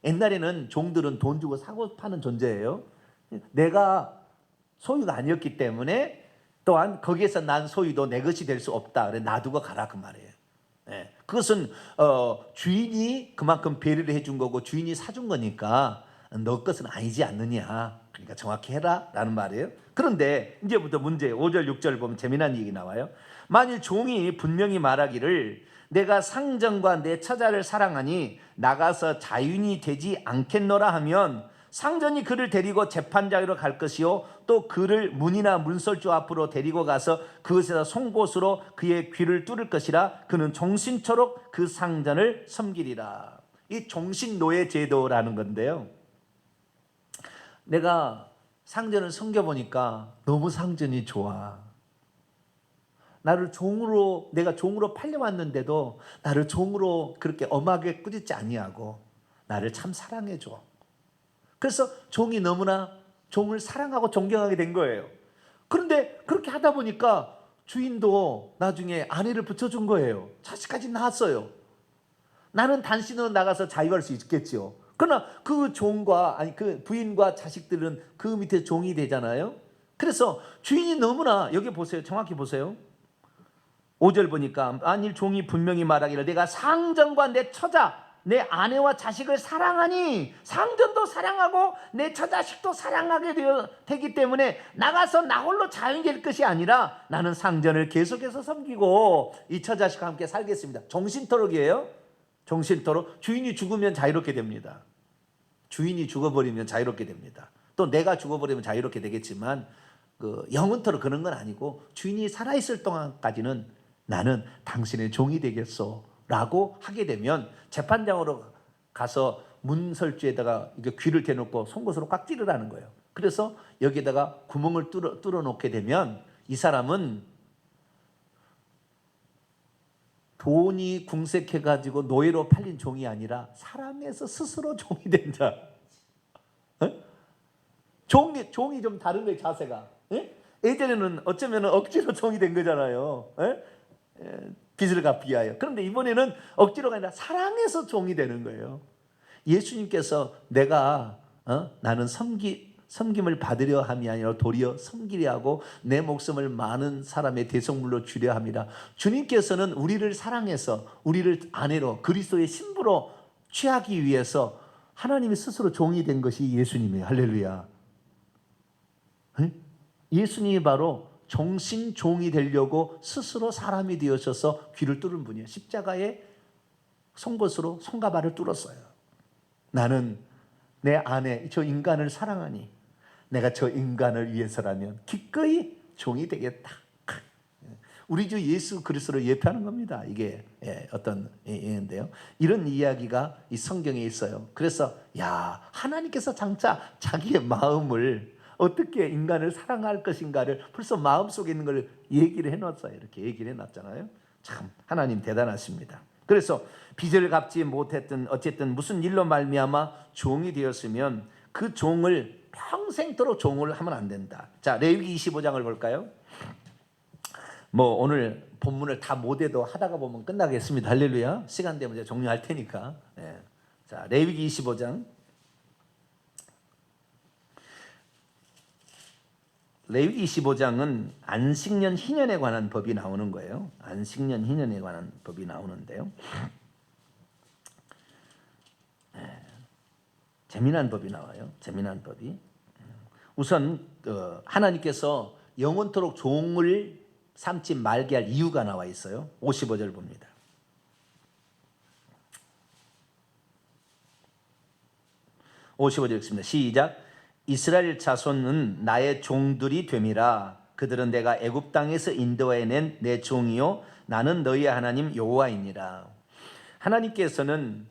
옛날에는 종들은 돈 주고 사고 파는 존재예요. 내가 소유가 아니었기 때문에 또한 거기에서 난 소유도 내 것이 될 수 없다. 그래 놔두고 가라 그 말이에요. 네. 그것은 주인이 그만큼 배려를 해준 거고 주인이 사준 거니까 너 것은 아니지 않느냐. 그러니까 정확히 해라 라는 말이에요. 그런데 이제부터 문제 5절 6절 보면 재미난 얘기 나와요. 만일 종이 분명히 말하기를 내가 상전과 내 처자를 사랑하니 나가서 자유인이 되지 않겠노라 하면 상전이 그를 데리고 재판장으로 갈 것이요 또 그를 문이나 문설주 앞으로 데리고 가서 그것에서 송곳으로 그의 귀를 뚫을 것이라. 그는 종신토록 그 상전을 섬기리라. 이 종신노예 제도라는 건데요, 내가 상전을 섬겨보니까 너무 상전이 좋아. 나를 종으로, 내가 종으로 팔려왔는데도 나를 종으로 그렇게 엄하게 꾸짖지 아니하고 나를 참 사랑해줘. 그래서 종이 너무나 종을 사랑하고 존경하게 된 거예요. 그런데 그렇게 하다 보니까 주인도 나중에 아내를 붙여준 거예요. 자식까지 낳았어요. 나는 단신으로 나가서 자유할 수 있겠죠. 그러나 그 종과, 아니 그 부인과 자식들은 그 밑에 종이 되잖아요. 그래서 주인이 너무나, 여기 보세요, 정확히 보세요. 5절 보니까 만일 종이 분명히 말하기를 내가 상전과 내 처자 내 아내와 자식을 사랑하니, 상전도 사랑하고 내 처자식도 사랑하게 되기 때문에 나가서 나 홀로 자유인이 될 것이 아니라 나는 상전을 계속해서 섬기고 이 처자식과 함께 살겠습니다. 종신토록이에요. 종신토록. 주인이 죽으면 자유롭게 됩니다. 주인이 죽어버리면 자유롭게 됩니다. 또 내가 죽어버리면 자유롭게 되겠지만 영원토록 그런 건 아니고 주인이 살아있을 동안까지는 나는 당신의 종이 되겠소 라고 하게 되면 재판장으로 가서 문설주에다가 귀를 대놓고 송곳으로 꽉 찌르라는 거예요. 그래서 여기에다가 구멍을 뚫어 놓게 되면 이 사람은 돈이 궁색해가지고 노예로 팔린 종이 아니라 사랑해서 스스로 종이 된다. 종이 좀 다른 거예요, 자세가. 예전에는 어쩌면 억지로 종이 된 거잖아요. 빚을 갚기 위하여. 그런데 이번에는 억지로가 아니라 사랑해서 종이 되는 거예요. 예수님께서 내가 나는 섬김을 받으려 함이 아니라 도리어 섬기려 하고 내 목숨을 많은 사람의 대속물로 주려 함이라. 주님께서는 우리를 사랑해서 우리를 아내로 그리스도의 신부로 취하기 위해서 하나님이 스스로 종이 된 것이 예수님이에요. 할렐루야. 예수님이 바로 종신종이 되려고 스스로 사람이 되어셔서 귀를 뚫은 분이에요. 십자가에 송곳으로 손과 발을 뚫었어요. 나는 내 아내 저 인간을 사랑하니 내가 저 인간을 위해서라면 기꺼이 종이 되겠다. 우리 주 예수 그리스도를 예표하는 겁니다. 이게 어떤 예인데요. 이런 이야기가 이 성경에 있어요. 그래서 하나님께서 장차 자기의 마음을 어떻게 인간을 사랑할 것인가를 벌써 마음속에 있는 걸 얘기를 해놨어요. 이렇게 얘기를 해놨잖아요. 참 하나님 대단하십니다. 그래서 빚을 갚지 못했든 어쨌든 무슨 일로 말미암아 종이 되었으면 그 종을 평생토록 종을 하면 안 된다. 자, 레위기 25장을 볼까요? 오늘 본문을 다 못해도 하다가 보면 끝나겠습니다. 할렐루야. 시간 되면 제가 종료할 테니까. 자, 레위기 25장. 레위기 25장은 안식년 희년에 관한 법이 나오는 거예요. 안식년 희년에 관한 법이 나오는데요. 재미난 법이 나와요. 재미난 법이. 우선 하나님께서 영원토록 종을 삼지 말게 할 이유가 나와 있어요. 55절 봅니다. 55절 읽습니다. 시작. 이스라엘 자손은 나의 종들이 됨이라. 그들은 내가 애굽 땅에서 인도해 낸 내 종이요 나는 너희의 하나님 여호와이니라. 하나님께서는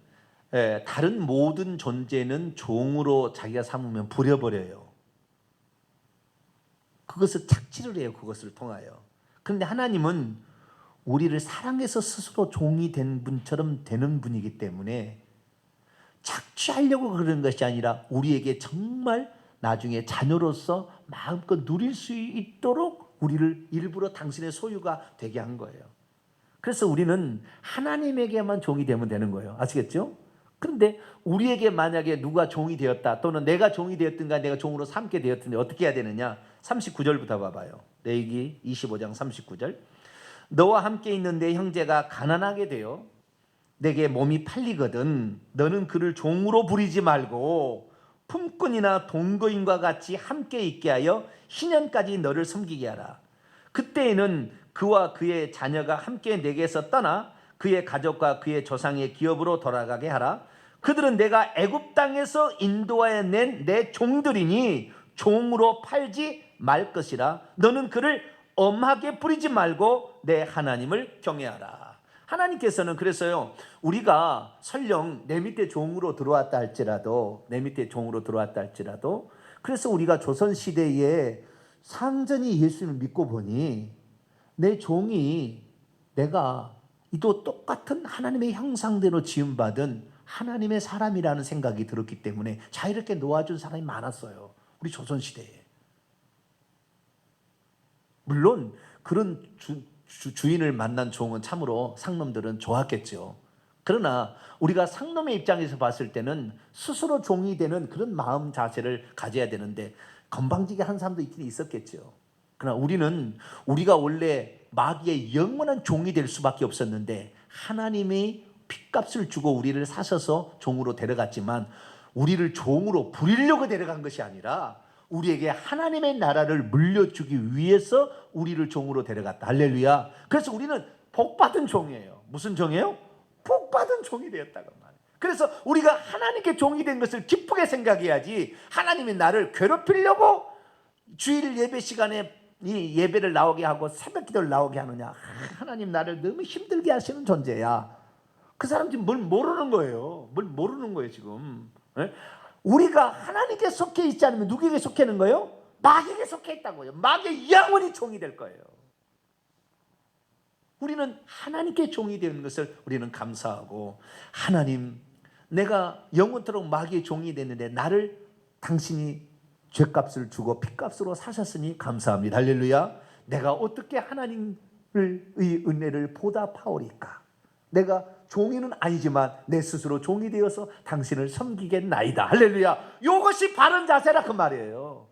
다른 모든 존재는 종으로 자기가 삼으면 부려버려요. 그것을 착취를 해요. 그것을 통하여. 그런데 하나님은 우리를 사랑해서 스스로 종이 된 분처럼 되는 분이기 때문에 착취하려고 그러는 것이 아니라 우리에게 정말 나중에 자녀로서 마음껏 누릴 수 있도록 우리를 일부러 당신의 소유가 되게 한 거예요. 그래서 우리는 하나님에게만 종이 되면 되는 거예요. 아시겠죠? 그런데 우리에게 만약에 누가 종이 되었다 또는 내가 종이 되었든가 내가 종으로 삼게 되었든지 어떻게 해야 되느냐? 39절부터 봐봐요. 레위기 25장 39절. 너와 함께 있는 내 형제가 가난하게 되어 내게 몸이 팔리거든 너는 그를 종으로 부리지 말고 품꾼이나 동거인과 같이 함께 있게 하여 희년까지 너를 섬기게 하라. 그때에는 그와 그의 자녀가 함께 내게서 떠나 그의 가족과 그의 조상의 기업으로 돌아가게 하라. 그들은 내가 애굽 땅에서 인도하여 낸 내 종들이니 종으로 팔지 말 것이라. 너는 그를 엄하게 부리지 말고 내 하나님을 경외하라. 하나님께서는 그래서요, 우리가 설령 내 밑에 종으로 들어왔다 할지라도 그래서 우리가 조선시대에 상전이 예수님을 믿고 보니 내 종이 내가 이도 똑같은 하나님의 형상대로 지음받은 하나님의 사람이라는 생각이 들었기 때문에 자유롭게 놓아준 사람이 많았어요. 우리 조선시대에. 물론 그런 주인을 만난 종은 참으로 상놈들은 좋았겠죠. 그러나 우리가 상놈의 입장에서 봤을 때는 스스로 종이 되는 그런 마음 자세를 가져야 되는데 건방지게 한 사람도 있긴 있었겠죠. 그러나 우리가 원래 마귀의 영원한 종이 될 수밖에 없었는데 하나님이 핏값을 주고 우리를 사셔서 종으로 데려갔지만 우리를 종으로 부리려고 데려간 것이 아니라 우리에게 하나님의 나라를 물려주기 위해서 우리를 종으로 데려갔다. 할렐루야. 그래서 우리는 복받은 종이에요. 무슨 종이에요? 복받은 종이 되었다고 말해요. 그래서 우리가 하나님께 종이 된 것을 기쁘게 생각해야지 하나님이 나를 괴롭히려고 주일 예배 시간에 이 예배를 나오게 하고 새벽 기도를 나오게 하느냐. 하나님 나를 너무 힘들게 하시는 존재야. 그 사람 지금 뭘 모르는 거예요. 뭘 모르는 거예요 지금. 네? 우리가 하나님께 속해 있지 않으면 누구에게 속해 있는 거예요? 마귀에게 속해 있다고요. 마귀의 영원히 종이 될 거예요. 우리는 하나님께 종이 되는 것을 우리는 감사하고 하나님 내가 영원토록 마귀의 종이 됐는데 나를 당신이 죄값을 주고 핏값으로 사셨으니 감사합니다. 할렐루야. 내가 어떻게 하나님의 은혜를 보답하오리까. 내가 종이는 아니지만 내 스스로 종이 되어서 당신을 섬기겠나이다. 할렐루야. 이것이 바른 자세라 그 말이에요.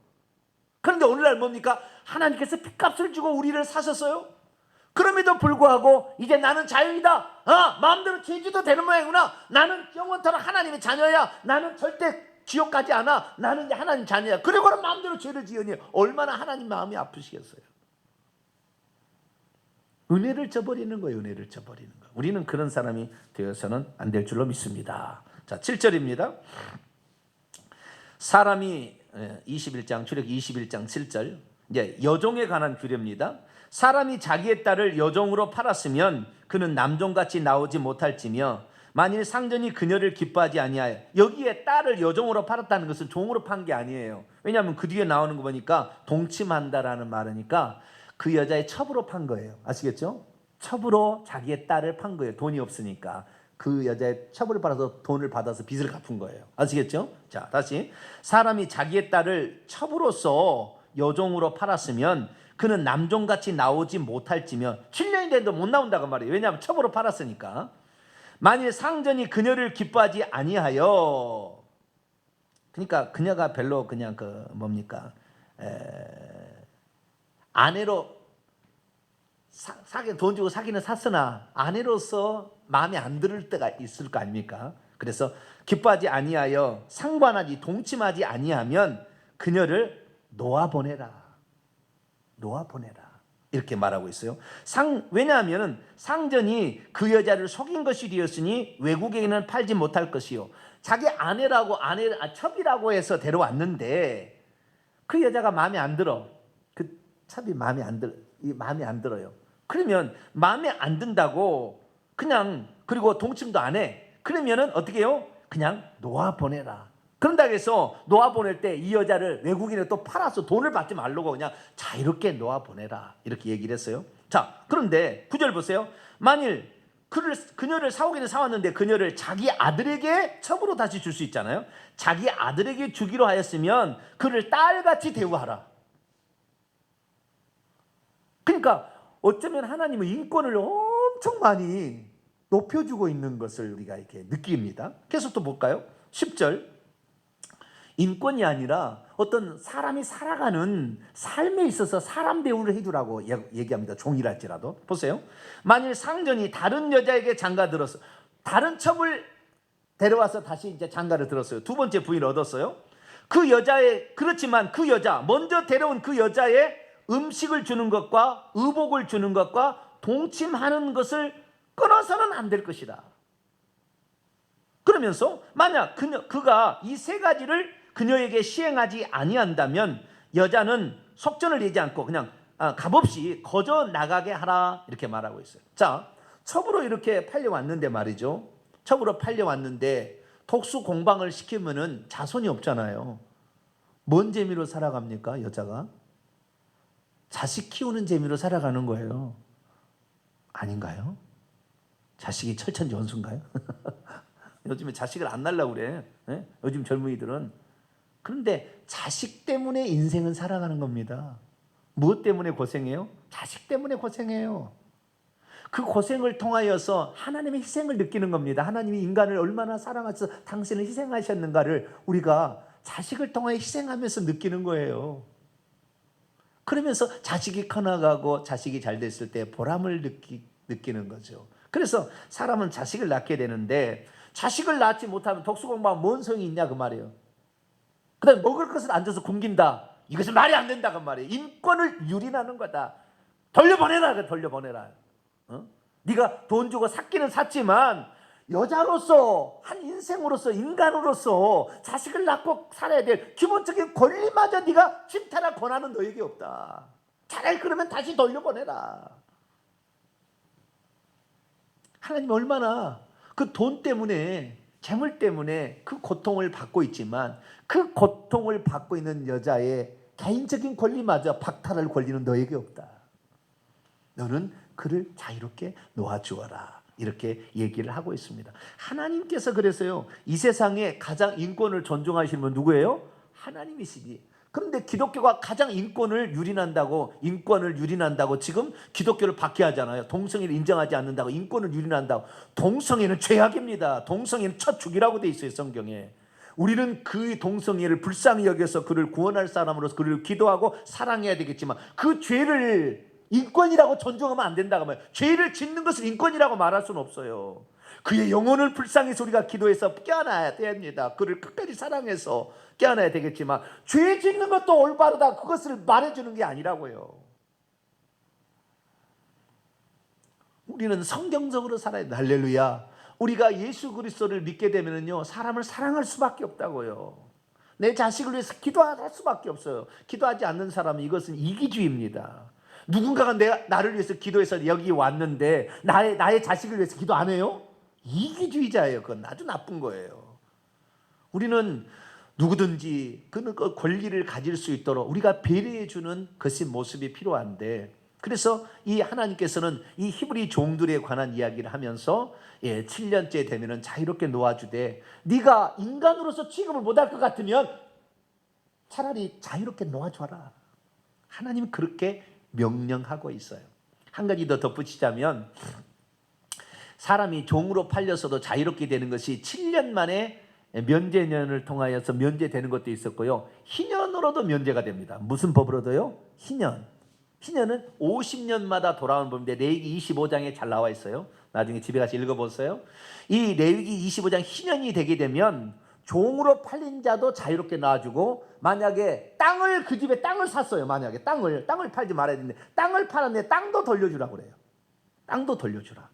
그런데 오늘날 뭡니까? 하나님께서 핏값을 주고 우리를 사셨어요. 그럼에도 불구하고 이제 나는 자유이다. 마음대로 죄지도 되는 모양이구나. 나는 영원토록 하나님의 자녀야. 나는 절대 지옥 가지 않아. 나는 이제 하나님 자녀야. 그러고는 마음대로 죄를 지으니 얼마나 하나님 마음이 아프시겠어요. 은혜를 저버리는 거예요. 은혜를 저버리는 거. 우리는 그런 사람이 되어서는 안 될 줄로 믿습니다. 자, 7절입니다. 사람이 21장 출애굽기 21장 7절 이제 여종에 관한 규례입니다. 사람이 자기의 딸을 여종으로 팔았으면 그는 남종같이 나오지 못할지며 만일 상전이 그녀를 기뻐하지 아니하여 여기에 딸을 여종으로 팔았다는 것은 종으로 판 게 아니에요. 왜냐하면 그 뒤에 나오는 거 보니까 동침한다라는 말이니까 그 여자의 첩으로 판 거예요. 아시겠죠? 첩으로 자기의 딸을 판 거예요. 돈이 없으니까 그 여자의 첩을 받아서 돈을 받아서 빚을 갚은 거예요. 아시겠죠? 자, 다시 사람이 자기의 딸을 첩으로서 여종으로 팔았으면 그는 남종같이 나오지 못할지며 7년이 돼도 못 나온다고 말이에요. 왜냐하면 첩으로 팔았으니까. 만일 상전이 그녀를 기뻐하지 아니하여 그러니까 그녀가 별로 그냥 아내로 돈 주고 사기는 샀으나 아내로서 마음에 안 들을 때가 있을 거 아닙니까? 그래서 기뻐하지 아니하여 상관하지 동침하지 아니하면 그녀를 놓아보내라. 이렇게 말하고 있어요. 왜냐하면 상전이 그 여자를 속인 것이 되었으니 외국에는 팔지 못할 것이요. 자기 첩이라고 해서 데려왔는데 그 여자가 마음에 안 들어. 그 첩이 마음에 안 들어요. 그러면 마음에 안 든다고 그냥, 그리고 동침도 안 해. 그러면은 어떻게 해요? 그냥 놓아 보내라. 그런다고 해서 놓아 보낼 때 이 여자를 외국인에 또 팔아서 돈을 받지 말라고 그냥 자유롭게 놓아 보내라, 이렇게 얘기를 했어요. 자, 그런데 9절 보세요. 만일 그녀를 사오기는 사왔는데 그녀를 자기 아들에게 첩으로 다시 줄 수 있잖아요. 자기 아들에게 주기로 하였으면 그를 딸같이 대우하라. 그러니까 어쩌면 하나님은 인권을 엄청 많이 높여주고 있는 것을 우리가 이렇게 느낍니다. 계속 또 볼까요? 10절. 인권이 아니라 어떤 사람이 살아가는 삶에 있어서 사람 대우를 해주라고 얘기합니다. 종이랄지라도. 보세요. 만일 상전이 다른 여자에게 장가들었어, 다른 첩을 데려와서 다시 이제 장가를 들었어요. 두 번째 부인을 얻었어요. 그렇지만 그 여자, 먼저 데려온 그 여자의 음식을 주는 것과 의복을 주는 것과 동침하는 것을 끊어서는 안 될 것이다. 그러면서 만약 그가 이 세 가지를 그녀에게 시행하지 아니한다면 여자는 속전을 내지 않고 그냥 값없이 거저 나가게 하라, 이렇게 말하고 있어요. 자, 첩으로 이렇게 팔려왔는데 말이죠. 첩으로 팔려왔는데 독수 공방을 시키면은 자손이 없잖아요. 뭔 재미로 살아갑니까? 여자가 자식 키우는 재미로 살아가는 거예요. 아닌가요? 자식이 철천지원수인가요? 요즘에 자식을 안 낳으려고 그래. 네? 요즘 젊은이들은. 그런데 자식 때문에 인생은 살아가는 겁니다. 무엇 때문에 고생해요? 자식 때문에 고생해요. 그 고생을 통하여서 하나님의 희생을 느끼는 겁니다. 하나님이 인간을 얼마나 사랑하셔서 당신을 희생하셨는가를 우리가 자식을 통해 희생하면서 느끼는 거예요. 그러면서 자식이 커나가고 자식이 잘 됐을 때 보람을 느끼는 거죠. 그래서 사람은 자식을 낳게 되는데 자식을 낳지 못하면 독수공방은 뭔 소용이 있냐 그 말이에요. 그 다음에 먹을 것을 안 줘서 굶긴다. 이것은 말이 안 된다 그 말이에요. 인권을 유린하는 거다. 돌려보내라. 돌려보내라. 네가 돈 주고 샀기는 샀지만 여자로서, 한 인생으로서, 인간으로서 자식을 낳고 살아야 될 기본적인 권리마저 네가 침탈할 권한은 너에게 없다. 차라리 그러면 다시 돌려보내라. 하나님 얼마나 그 돈 때문에, 재물 때문에 그 고통을 받고 있지만 그 고통을 받고 있는 여자의 개인적인 권리마저 박탈할 권리는 너에게 없다. 너는 그를 자유롭게 놓아주어라. 이렇게 얘기를 하고 있습니다. 하나님께서 그래서요, 이 세상에 가장 인권을 존중하시는 분 누구예요? 하나님이시지. 그런데 기독교가 가장 인권을 유린한다고 지금 기독교를 박해하잖아요. 동성애를 인정하지 않는다고 인권을 유린한다고. 동성애는 죄악입니다. 동성애는 첫 죽이라고 돼 있어요, 성경에. 우리는 그 동성애를 불쌍히 여겨서 그를 구원할 사람으로서 그를 기도하고 사랑해야 되겠지만 그 죄를 인권이라고 존중하면 안 된다고 말해요. 죄를 짓는 것을 인권이라고 말할 수는 없어요. 그의 영혼을 불쌍해서 우리가 기도해서 껴안아야 됩니다. 그를 끝까지 사랑해서 껴안아야 되겠지만 죄 짓는 것도 올바르다, 그것을 말해주는 게 아니라고요. 우리는 성경적으로 살아야 돼. 할렐루야. 우리가 예수 그리스도를 믿게 되면요, 사람을 사랑할 수밖에 없다고요. 내 자식을 위해서 기도할 수밖에 없어요. 기도하지 않는 사람은 이것은 이기주의입니다. 누군가가 나를 위해서 기도해서 여기 왔는데 나의 자식을 위해서 기도 안 해요? 이기주의자예요. 그건 아주 나쁜 거예요. 우리는 누구든지 그 권리를 가질 수 있도록 우리가 배려해 주는 것이 모습이 필요한데, 그래서 이 하나님께서는 이 히브리 종들에 관한 이야기를 하면서 7년째 되면은 자유롭게 놓아주되, 네가 인간으로서 취급을 못할 것 같으면 차라리 자유롭게 놓아줘라. 하나님은 그렇게 명령하고 있어요. 한 가지 더 덧붙이자면, 사람이 종으로 팔려서도 자유롭게 되는 것이 7년 만에 면제년을 통하여서 면제되는 것도 있었고요, 희년으로도 면제가 됩니다. 무슨 법으로도요? 희년. 희년은 50년마다 돌아오는 법인데 레위기 25장에 잘 나와 있어요. 나중에 집에 가서 읽어보세요. 이 레위기 25장 희년이 되게 되면 종으로 팔린 자도 자유롭게 놔주고, 만약에 그 집에 땅을 샀어요. 만약에 땅을 팔지 말아야 되는데 땅을 팔았는데 땅도 돌려주라고 그래요. 땅도 돌려주라.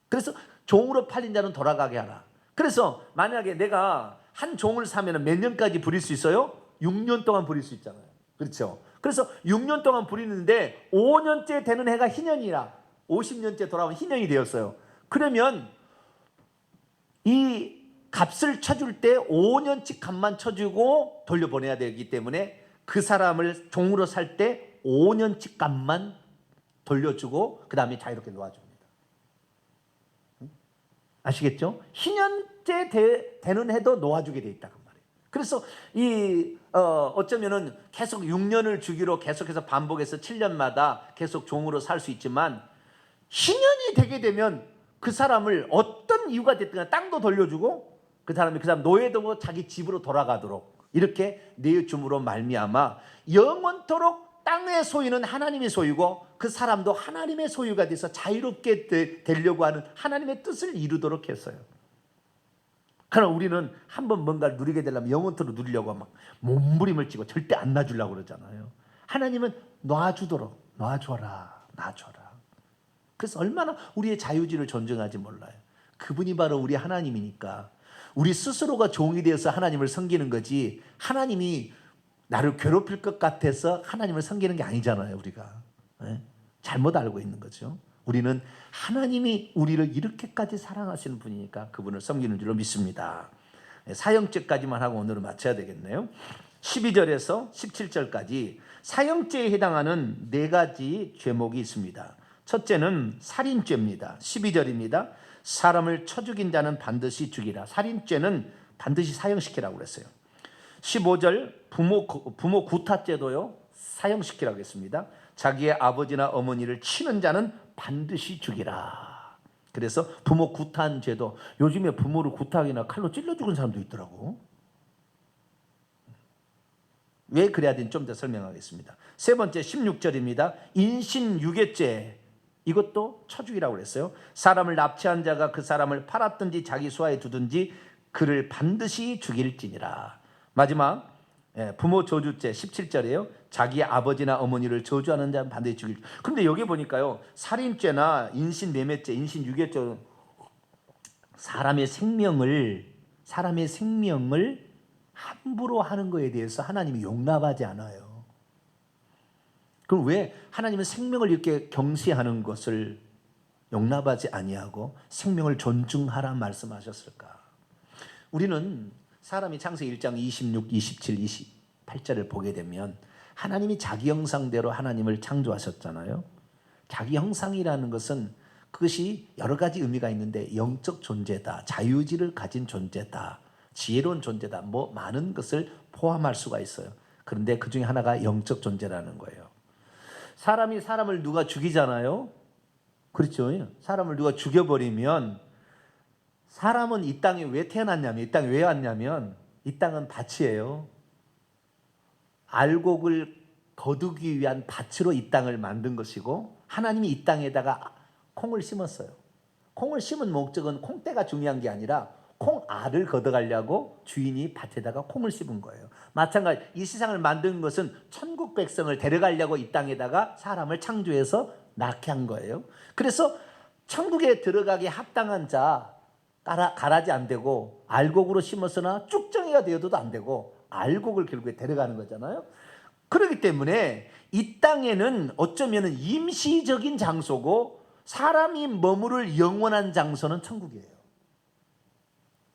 그래서 종으로 팔린 자는 돌아가게 하라. 그래서 만약에 내가 한 종을 사면 몇 년까지 부릴 수 있어요? 6년 동안 부릴 수 있잖아요. 그렇죠? 그래서 6년 동안 부리는데 5년째 되는 해가 희년이라 50년째 돌아오면 희년이 되었어요. 그러면 이 값을 쳐줄 때 5년치 값만 쳐주고 돌려보내야 되기 때문에 그 사람을 종으로 살 때 5년치 값만 돌려주고 그 다음에 자유롭게 놓아줍니다. 아시겠죠? 희년째 되는 해도 놓아주게 돼 있다는 말이에요. 그래서 어쩌면은 계속 6년을 주기로 계속해서 반복해서 7년마다 계속 종으로 살 수 있지만, 희년이 되게 되면 그 사람을 어떤 이유가 됐든 땅도 돌려주고 그 사람 노예도 자기 집으로 돌아가도록 이렇게 내줌으로 말미암아 영원토록 땅의 소유는 하나님의 소유고 그 사람도 하나님의 소유가 돼서 자유롭게 되려고 하는 하나님의 뜻을 이루도록 했어요. 그러나 우리는 한번 뭔가를 누리게 되려면 영원토록 누리려고 막 몸부림을 치고 절대 안 놔주려고 그러잖아요. 하나님은 놔줘라. 그래서 얼마나 우리의 자유지를 존중하지 몰라요. 그분이 바로 우리 하나님이니까 우리 스스로가 종이 되어서 하나님을 섬기는 거지, 하나님이 나를 괴롭힐 것 같아서 하나님을 섬기는 게 아니잖아요. 우리가 잘못 알고 있는 거죠. 우리는 하나님이 우리를 이렇게까지 사랑하시는 분이니까 그분을 섬기는 줄로 믿습니다. 사형죄까지만 하고 오늘은 마쳐야 되겠네요. 12절에서 17절까지 사형죄에 해당하는 4가지 죄목이 있습니다. 첫째는 살인죄입니다. 12절입니다. 사람을 쳐 죽인 자는 반드시 죽이라. 살인죄는 반드시 사형시키라고 그랬어요. 15절 부모 구타죄도요 사형시키라고 했습니다. 자기의 아버지나 어머니를 치는 자는 반드시 죽이라. 그래서 부모 구타한 죄도, 요즘에 부모를 구타하기나 칼로 찔러 죽은 사람도 있더라고. 왜 그래야 되는지 좀 더 설명하겠습니다. 세 번째 16절입니다. 인신유괴죄, 이것도 쳐 죽이라고 그랬어요. 사람을 납치한 자가 그 사람을 팔았든지 자기 수하에 두든지 그를 반드시 죽일지니라. 마지막 부모 저주죄 17절이에요. 자기 아버지나 어머니를 저주하는 자는 반드시 죽일. 그런데 여기 보니까요, 살인죄나 인신매매죄, 인신유괴죄, 사람의 생명을 함부로 하는 것에 대해서 하나님이 용납하지 않아요. 그럼 왜 하나님은 생명을 이렇게 경시하는 것을 용납하지 아니하고 생명을 존중하라 말씀하셨을까? 우리는 사람이 창세기 1장 26, 27, 28절을 보게 되면 하나님이 자기 형상대로 하나님을 창조하셨잖아요. 자기 형상이라는 것은 그것이 여러 가지 의미가 있는데 영적 존재다, 자유의지를 가진 존재다, 지혜로운 존재다, 많은 것을 포함할 수가 있어요. 그런데 그 중에 하나가 영적 존재라는 거예요. 사람이 사람을 누가 죽이잖아요. 그렇죠? 사람을 누가 죽여버리면, 사람은 이 땅에 왜 태어났냐면, 이 땅에 왜 왔냐면, 이 땅은 밭이에요. 알곡을 거두기 위한 밭으로 이 땅을 만든 것이고, 하나님이 이 땅에다가 콩을 심었어요. 콩을 심은 목적은 콩대가 중요한 게 아니라 콩알을 걷어가려고 주인이 밭에다가 콩을 심은 거예요. 마찬가지, 이 세상을 만든 것은 천국 백성을 데려가려고 이 땅에다가 사람을 창조해서 낳게 한 거예요. 그래서 천국에 들어가기 합당한 자 가라지 안 되고, 알곡으로 심었으나 쭉정이가 되어도 안 되고 알곡을 결국에 데려가는 거잖아요. 그렇기 때문에 이 땅에는 어쩌면 임시적인 장소고, 사람이 머무를 영원한 장소는 천국이에요.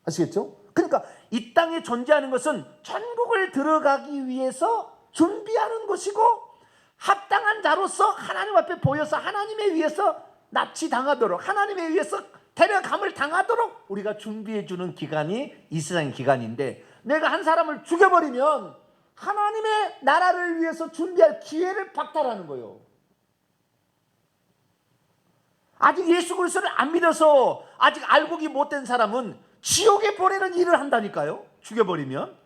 아시겠죠? 그러니까 이 땅에 존재하는 것은 천국을 들어가기 위해서 준비하는 것이고, 합당한 자로서 하나님 앞에 보여서 하나님에 의해서 납치당하도록, 하나님에 의해서 데려감을 당하도록 우리가 준비해 주는 기간이 이 세상의 기간인데, 내가 한 사람을 죽여버리면 하나님의 나라를 위해서 준비할 기회를 박탈하는 거예요. 아직 예수 그리스도를 안 믿어서 아직 알곡이 못된 사람은 지옥에 보내는 일을 한다니까요. 죽여버리면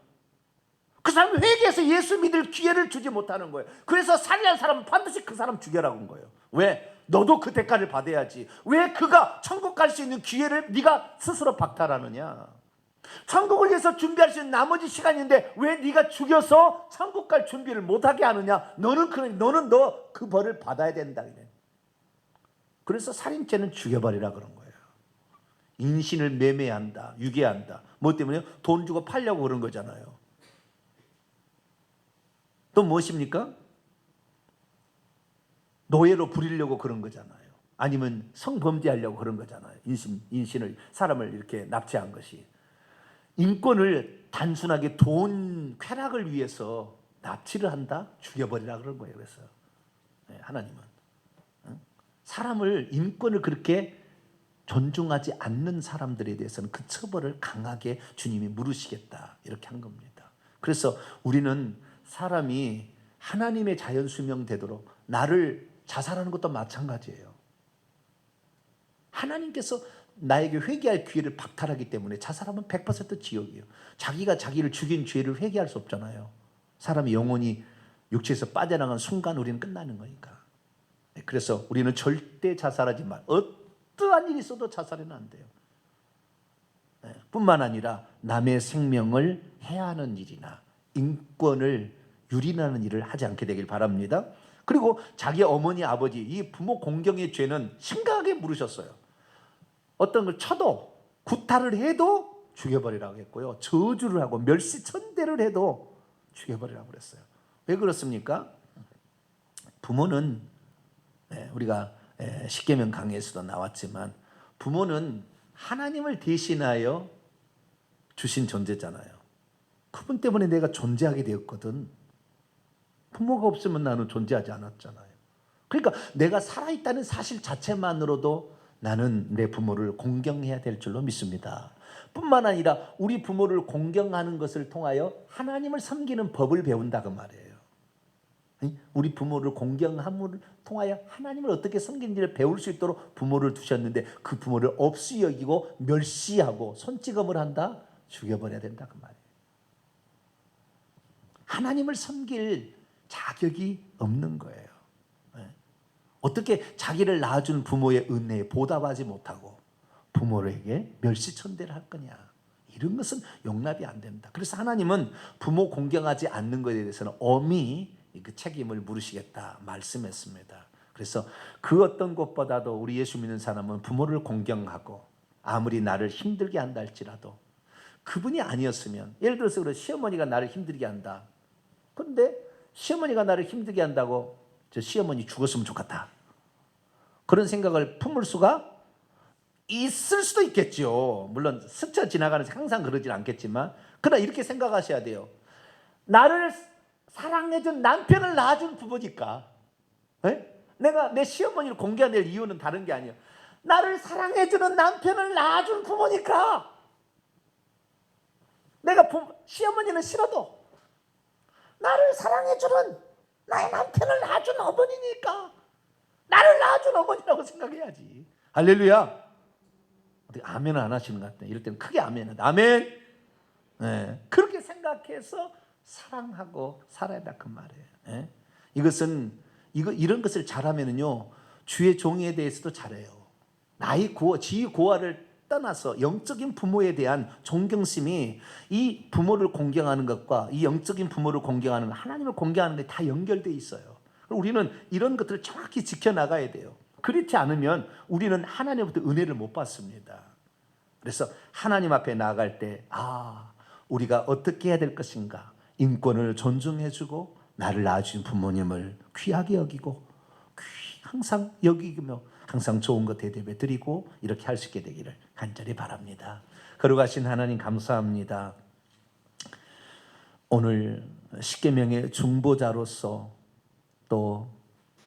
그 사람이 회개해서 예수 믿을 기회를 주지 못하는 거예요. 그래서 살인한 사람은 반드시 그 사람 죽여라고 한 거예요. 왜? 너도 그 대가를 받아야지. 왜 그가 천국 갈 수 있는 기회를 네가 스스로 박탈하느냐. 천국을 위해서 준비할 수 있는 나머지 시간인데 왜 네가 죽여서 천국 갈 준비를 못하게 하느냐? 너는 너 그 벌을 받아야 된다. 그래서 살인죄는 죽여버리라 그런 거예요. 인신을 매매한다, 유괴한다. 뭐 때문에요? 돈 주고 팔려고 그런 거잖아요. 또 무엇입니까? 노예로 부리려고 그런 거잖아요. 아니면 성범죄하려고 그런 거잖아요. 인신을, 사람을 이렇게 납치한 것이. 인권을 단순하게 돈 쾌락을 위해서 납치를 한다? 죽여버리라 그런 거예요. 그래서 하나님은 사람을, 인권을 그렇게 존중하지 않는 사람들에 대해서는 그 처벌을 강하게 주님이 물으시겠다, 이렇게 한 겁니다. 그래서 우리는 사람이 하나님의 자연 수명되도록, 나를 자살하는 것도 마찬가지예요. 하나님께서 나에게 회개할 기회를 박탈하기 때문에 자살하면 100% 지옥이에요. 자기가 자기를 죽인 죄를 회개할 수 없잖아요. 사람이 영혼이 육체에서 빠져나간 순간 우리는 끝나는 거니까. 그래서 우리는 절대 자살하지 말. 어떠한 일이 있어도 자살은 안 돼요. 뿐만 아니라 남의 생명을 해하는 일이나 인권을 유린하는 일을 하지 않게 되길 바랍니다. 그리고 자기 어머니, 아버지, 이 부모 공경의 죄는 심각하게 물으셨어요. 어떤 걸 쳐도, 구타를 해도 죽여버리라고 했고요. 저주를 하고 멸시천대를 해도 죽여버리라고 그랬어요. 왜 그렇습니까? 부모는, 우리가 십계명 강의에서도 나왔지만, 부모는 하나님을 대신하여 주신 존재잖아요. 그분 때문에 내가 존재하게 되었거든. 부모가 없으면 나는 존재하지 않았잖아요. 그러니까 내가 살아있다는 사실 자체만으로도 나는 내 부모를 공경해야 될 줄로 믿습니다. 뿐만 아니라 우리 부모를 공경하는 것을 통하여 하나님을 섬기는 법을 배운다 그 말이에요. 우리 부모를 공경함을 통하여 하나님을 어떻게 섬기는지를 배울 수 있도록 부모를 두셨는데, 그 부모를 없이 여기고 멸시하고 손찌검을 한다? 죽여버려야 된다 그 말이에요. 하나님을 섬길 자격이 없는 거예요. 어떻게 자기를 낳아준 부모의 은혜에 보답하지 못하고 부모에게 멸시천대를 할 거냐? 이런 것은 용납이 안 됩니다. 그래서 하나님은 부모 공경하지 않는 것에 대해서는 엄히 그 책임을 물으시겠다 말씀했습니다. 그래서 그 어떤 것보다도 우리 예수 믿는 사람은 부모를 공경하고, 아무리 나를 힘들게 한다 할지라도 그분이 아니었으면, 예를 들어서 그래, 시어머니가 나를 힘들게 한다. 그런데 시어머니가 나를 힘들게 한다고 저 시어머니 죽었으면 좋겠다, 그런 생각을 품을 수가 있을 수도 있겠죠. 물론 스쳐 지나가는 항상 그러진 않겠지만, 그러나 이렇게 생각하셔야 돼요. 나를 사랑해준 남편을 낳아준 부모니까, 내가 내 시어머니를 공개할 이유는 다른 게 아니에요. 나를 사랑해주는 남편을 낳아준 부모니까, 내가 시어머니는 싫어도 나를 사랑해주는 나의 남편을 낳아준 어머니니까 나를 낳아준 어머니라고 생각해야지. 할렐루야. 어떻게 아멘을 안 하시는 것 같아요. 이럴 때는 크게 아멘을. 아멘. 그렇게 생각해서 사랑하고 살아야 된다 그 말이에요. 이런 것을 잘하면은요, 주의 종에 대해서도 잘해요. 지위 고하를 떠나서 영적인 부모에 대한 존경심이, 이 부모를 공경하는 것과 이 영적인 부모를 공경하는 것, 하나님을 공경하는 게 다 연결되어 있어요. 우리는 이런 것들을 정확히 지켜나가야 돼요. 그렇지 않으면 우리는 하나님부터 은혜를 못 받습니다. 그래서 하나님 앞에 나아갈 때, 우리가 어떻게 해야 될 것인가, 인권을 존중해주고 나를 낳아주신 부모님을 귀하게 여기고 항상 여기며 항상 좋은 것 대접해 드리고, 이렇게 할 수 있게 되기를 간절히 바랍니다. 거룩하신 하나님 감사합니다. 오늘 십계명의 중보자로서 또